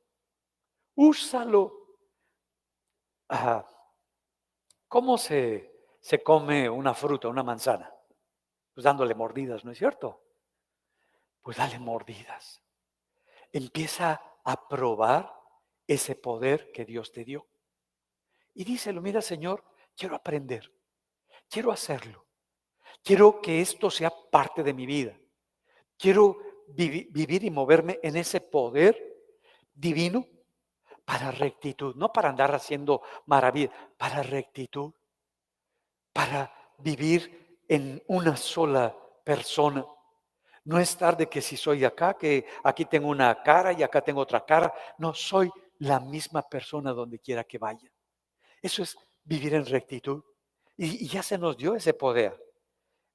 úsalo. Ah, ¿Cómo se come una fruta, una manzana? Pues dándole mordidas, ¿no es cierto? Pues dale mordidas. Empieza a probar ese poder que Dios te dio. Y díselo, mira Señor, quiero aprender, quiero hacerlo, quiero que esto sea parte de mi vida. Quiero vivir y moverme en ese poder divino para rectitud, no para andar haciendo maravillas, para rectitud, para vivir en una sola persona. No estar de que si soy de acá, que aquí tengo una cara y acá tengo otra cara. No, soy la misma persona donde quiera que vaya. Eso es vivir en rectitud. Y ya se nos dio ese poder.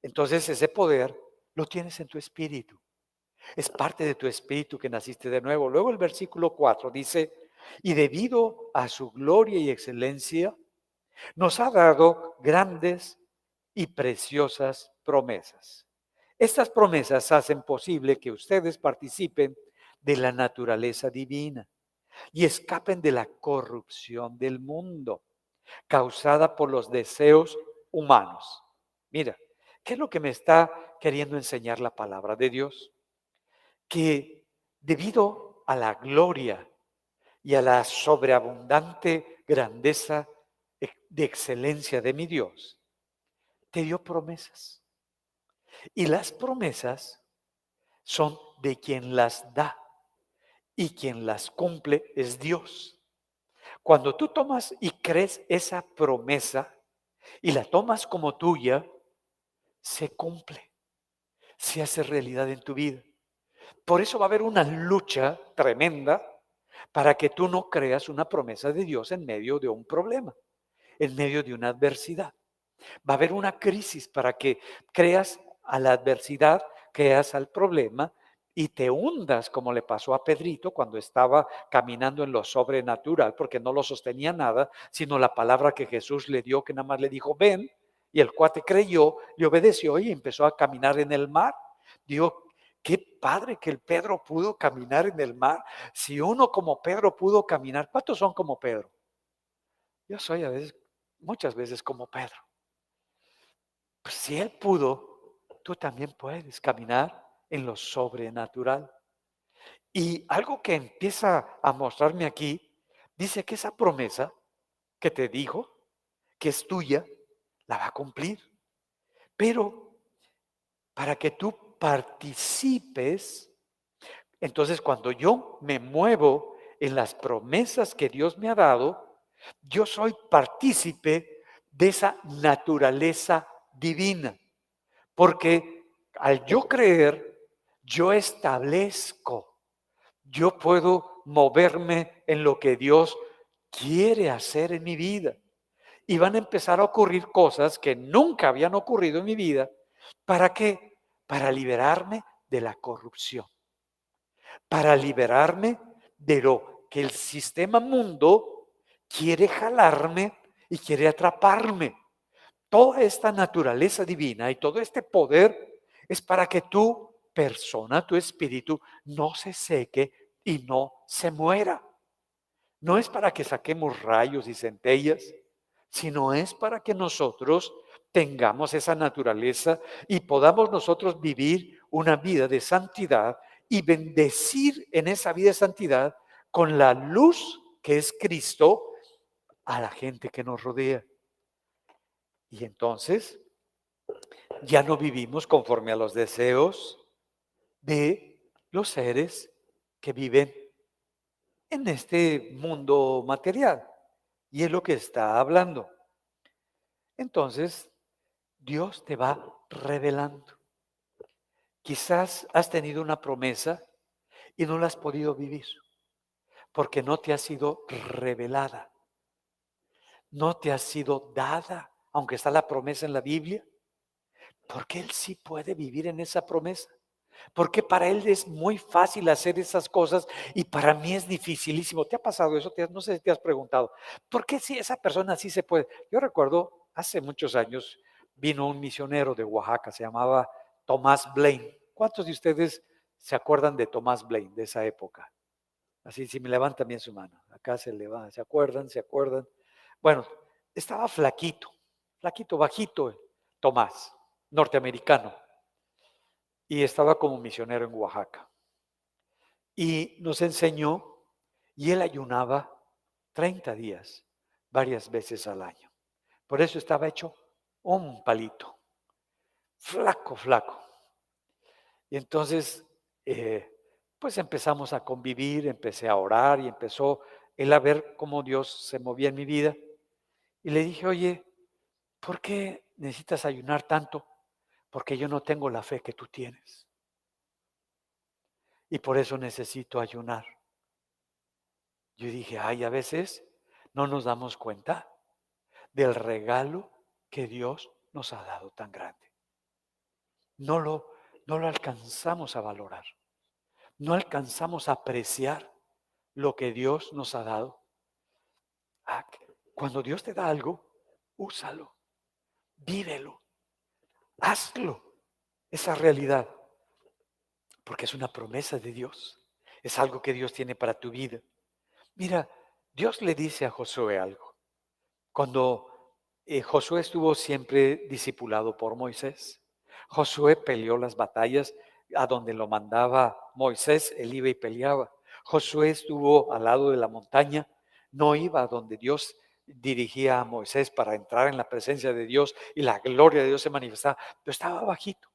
Entonces ese poder lo tienes en tu espíritu. Es parte de tu espíritu que naciste de nuevo. Luego el versículo 4 dice, y debido a su gloria y excelencia, nos ha dado grandes y preciosas promesas. Estas promesas hacen posible que ustedes participen de la naturaleza divina y escapen de la corrupción del mundo causada por los deseos humanos. Mira, ¿qué es lo que me está queriendo enseñar la palabra de Dios? Que debido a la gloria y a la sobreabundante grandeza de excelencia de mi Dios, te dio promesas. Y las promesas son de quien las da y quien las cumple es Dios. Cuando tú tomas y crees esa promesa y la tomas como tuya, se cumple, se hace realidad en tu vida. Por eso va a haber una lucha tremenda para que tú no creas una promesa de Dios en medio de un problema, en medio de una adversidad. Va a haber una crisis para que creas a la adversidad, creas al problema y te hundas como le pasó a Pedrito cuando estaba caminando en lo sobrenatural, porque no lo sostenía nada, sino la palabra que Jesús le dio, que nada más le dijo, ven, y el cuate creyó, le obedeció y empezó a caminar en el mar. Digo, qué padre que el Pedro pudo caminar en el mar. Si uno como Pedro pudo caminar, ¿cuántos son como Pedro? Yo soy muchas veces como Pedro. Pues si él pudo, tú también puedes caminar en lo sobrenatural. Y algo que empieza a mostrarme aquí, dice que esa promesa que te dijo, que es tuya, la va a cumplir. Pero para que tú participes, entonces cuando yo me muevo en las promesas que Dios me ha dado, yo soy partícipe de esa naturaleza divina. Porque al yo creer, yo establezco, yo puedo moverme en lo que Dios quiere hacer en mi vida. Y van a empezar a ocurrir cosas que nunca habían ocurrido en mi vida. ¿Para qué? Para liberarme de la corrupción. Para liberarme de lo que el sistema mundo quiere jalarme y quiere atraparme. Toda esta naturaleza divina y todo este poder es para que tu persona, tu espíritu, no se seque y no se muera. No es para que saquemos rayos y centellas, sino es para que nosotros tengamos esa naturaleza y podamos nosotros vivir una vida de santidad y bendecir en esa vida de santidad con la luz que es Cristo a la gente que nos rodea. Y entonces ya no vivimos conforme a los deseos de los seres que viven en este mundo material. Y es lo que está hablando. Entonces, Dios te va revelando. Quizás has tenido una promesa y no la has podido vivir porque no te ha sido revelada, no te ha sido dada, aunque está la promesa en la Biblia, porque Él sí puede vivir en esa promesa. Porque para Él es muy fácil hacer esas cosas y para mí es dificilísimo. ¿Te ha pasado eso? No sé si te has preguntado, ¿por qué si esa persona sí se puede? Yo recuerdo, hace muchos años, vino un misionero de Oaxaca, se llamaba Tomás Blaine. ¿Cuántos de ustedes se acuerdan de Tomás Blaine, de esa época? Así, si me levantan bien su mano. Acá se levanta, ¿se acuerdan? ¿Se acuerdan? Bueno, estaba flaquito, flaquito, bajito, Tomás, norteamericano, y estaba como misionero en Oaxaca. Y nos enseñó, y él ayunaba 30 días, varias veces al año. Por eso estaba hecho un palito, flaco, flaco. Y entonces, pues empezamos a convivir, empecé a orar y empezó él a ver cómo Dios se movía en mi vida. Y le dije, oye, ¿por qué necesitas ayunar tanto? Porque yo no tengo la fe que tú tienes. Y por eso necesito ayunar. Yo dije, ay, a veces no nos damos cuenta del regalo que Dios nos ha dado tan grande. No lo, no lo alcanzamos a valorar. No alcanzamos a apreciar lo que Dios nos ha dado. Ah, cuando Dios te da algo, úsalo, vívelo, hazlo, esa realidad, porque es una promesa de Dios, es algo que Dios tiene para tu vida. Mira, Dios le dice a Josué algo. Cuando Josué estuvo siempre discipulado por Moisés, Josué peleó las batallas a donde lo mandaba Moisés, él iba y peleaba. Josué estuvo al lado de la montaña, no iba a donde Dios dirigía a Moisés para entrar en la presencia de Dios y la gloria de Dios se manifestaba, pero estaba bajito.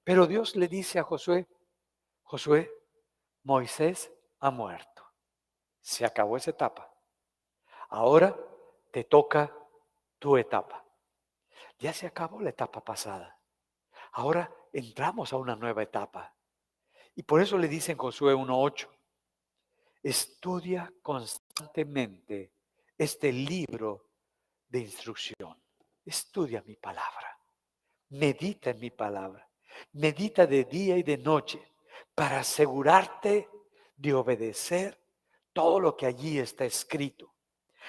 Pero Dios le dice a Josué, Josué, Moisés ha muerto, se acabó esa etapa, ahora te toca tu etapa. Ya se acabó la etapa pasada. Ahora entramos a una nueva etapa. Y por eso le dice en Josué 1:8, estudia constantemente este libro de instrucción. Estudia mi palabra. Medita en mi palabra. Medita de día y de noche para asegurarte de obedecer todo lo que allí está escrito.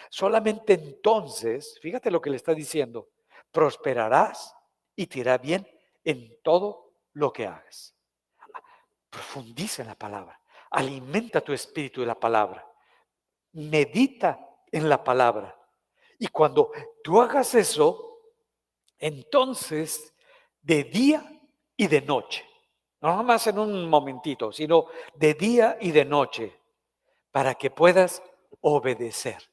Solamente entonces, fíjate lo que le está diciendo, prosperarás y te irá bien en todo lo que hagas. Profundiza en la palabra, alimenta tu espíritu de la palabra, medita en la palabra. Y cuando tú hagas eso, entonces de día y de noche, no nomás en un momentito, sino de día y de noche, para que puedas obedecer,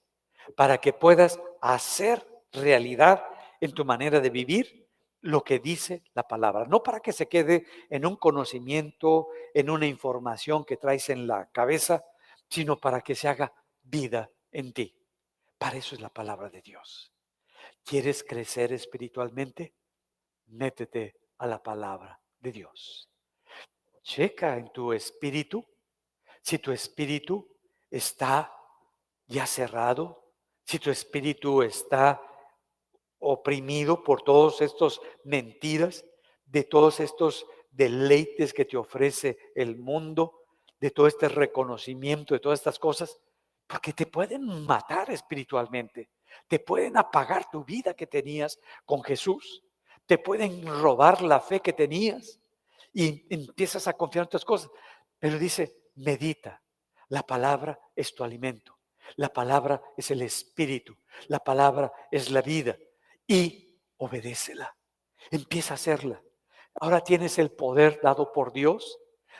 para que puedas hacer realidad en tu manera de vivir lo que dice la palabra. No para que se quede en un conocimiento, en una información que traes en la cabeza, sino para que se haga vida en ti. Para eso es la palabra de Dios. ¿Quieres crecer espiritualmente? Métete a la palabra de Dios. Checa en tu espíritu. Si tu espíritu está ya cerrado, si tu espíritu está oprimido por todos estos mentiras, de todos estos deleites que te ofrece el mundo, de todo este reconocimiento, de todas estas cosas, porque te pueden matar espiritualmente, te pueden apagar tu vida que tenías con Jesús, te pueden robar la fe que tenías y empiezas a confiar en otras cosas. Pero dice, medita, la palabra es tu alimento, la palabra es el espíritu, la palabra es la vida y obedécela. Empieza a hacerla. Ahora tienes el poder dado por Dios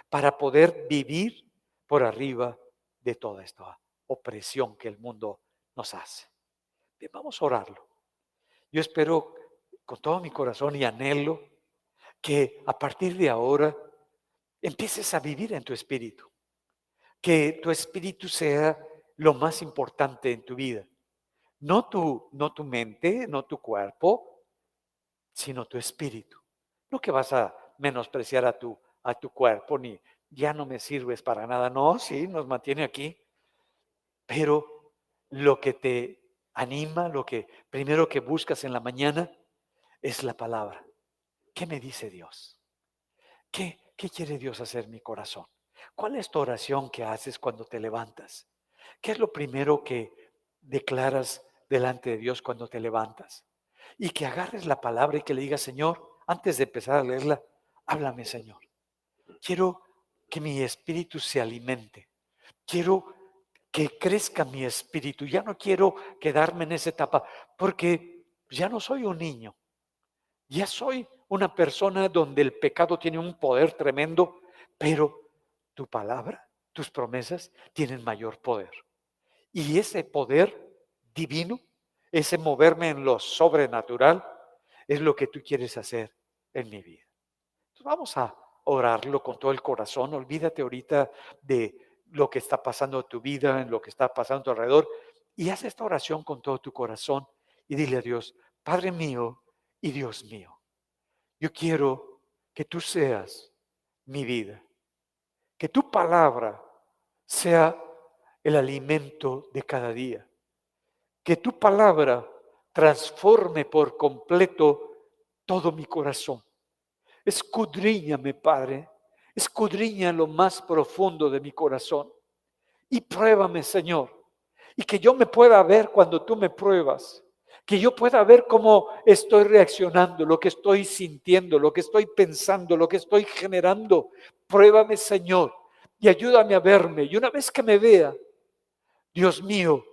para poder vivir por arriba de toda esta opresión que el mundo nos hace. Bien, vamos a orarlo. Yo espero con todo mi corazón y anhelo que a partir de ahora empieces a vivir en tu espíritu. Que tu espíritu sea lo más importante en tu vida. No tu mente, no tu cuerpo, sino tu espíritu. No que vas a menospreciar a tu cuerpo, ni ya no me sirves para nada. No, sí, nos mantiene aquí. Pero lo que te anima, lo que primero que buscas en la mañana es la palabra. ¿Qué me dice Dios? ¿Qué quiere Dios hacer en mi corazón? ¿Cuál es tu oración que haces cuando te levantas? ¿Qué es lo primero que declaras delante de Dios cuando te levantas? Y que agarres la palabra y que le digas, Señor, antes de empezar a leerla, háblame, Señor. Quiero que mi espíritu se alimente. Quiero que crezca mi espíritu. Ya no quiero quedarme en esa etapa, porque ya no soy un niño. Ya soy una persona donde el pecado tiene un poder tremendo, pero tu palabra, tus promesas tienen mayor poder. Y ese poder divino, ese moverme en lo sobrenatural, es lo que tú quieres hacer en mi vida. Entonces vamos a orarlo con todo el corazón. Olvídate ahorita de lo que está pasando en tu vida, en lo que está pasando a tu alrededor, y haz esta oración con todo tu corazón y dile a Dios, Padre mío y Dios mío. Yo quiero que tú seas mi vida, que tu palabra sea el alimento de cada día, que tu palabra transforme por completo todo mi corazón. Escudriñame, Padre, escudriña lo más profundo de mi corazón y pruébame, Señor, y que yo me pueda ver cuando tú me pruebas. Que yo pueda ver cómo estoy reaccionando, lo que estoy sintiendo, lo que estoy pensando, lo que estoy generando. Pruébame, Señor, y ayúdame a verme. Y una vez que me vea, Dios mío,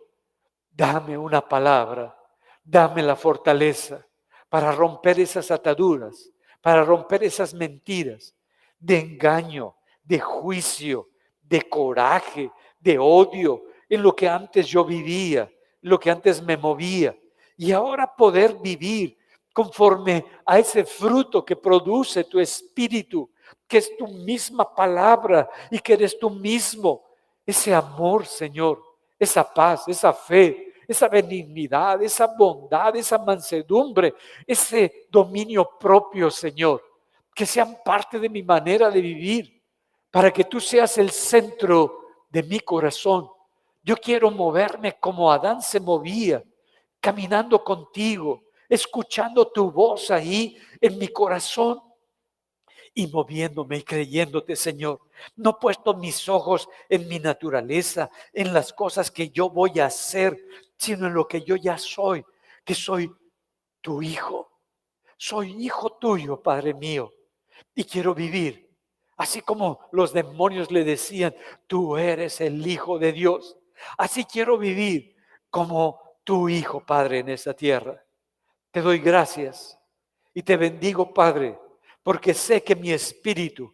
dame una palabra, dame la fortaleza para romper esas ataduras, para romper esas mentiras de engaño, de juicio, de coraje, de odio, en lo que antes yo vivía, en lo que antes me movía. Y ahora poder vivir conforme a ese fruto que produce tu espíritu, que es tu misma palabra y que eres tú mismo. Ese amor, Señor, esa paz, esa fe, esa benignidad, esa bondad, esa mansedumbre, ese dominio propio, Señor, que sean parte de mi manera de vivir, para que tú seas el centro de mi corazón. Yo quiero moverme como Adán se movía, caminando contigo, escuchando tu voz ahí en mi corazón y moviéndome y creyéndote, Señor. No he puesto mis ojos en mi naturaleza, en las cosas que yo voy a hacer, sino en lo que yo ya soy, que soy tu hijo. Soy hijo tuyo, Padre mío, y quiero vivir. Así como los demonios le decían, tú eres el Hijo de Dios. Así quiero vivir como tu Hijo, Padre, en esta tierra. Te doy gracias y te bendigo, Padre, porque sé que mi espíritu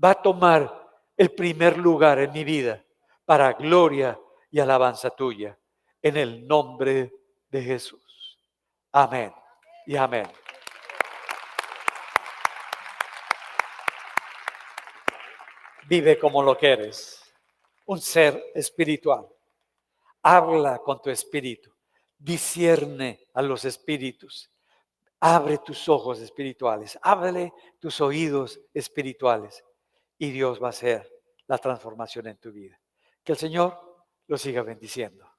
va a tomar el primer lugar en mi vida para gloria y alabanza tuya. En el nombre de Jesús. Amén y amén. Vive como lo que eres, un ser espiritual. Habla con tu espíritu, discierne a los espíritus. Abre tus ojos espirituales, ábrele tus oídos espirituales y Dios va a hacer la transformación en tu vida. Que el Señor lo siga bendiciendo.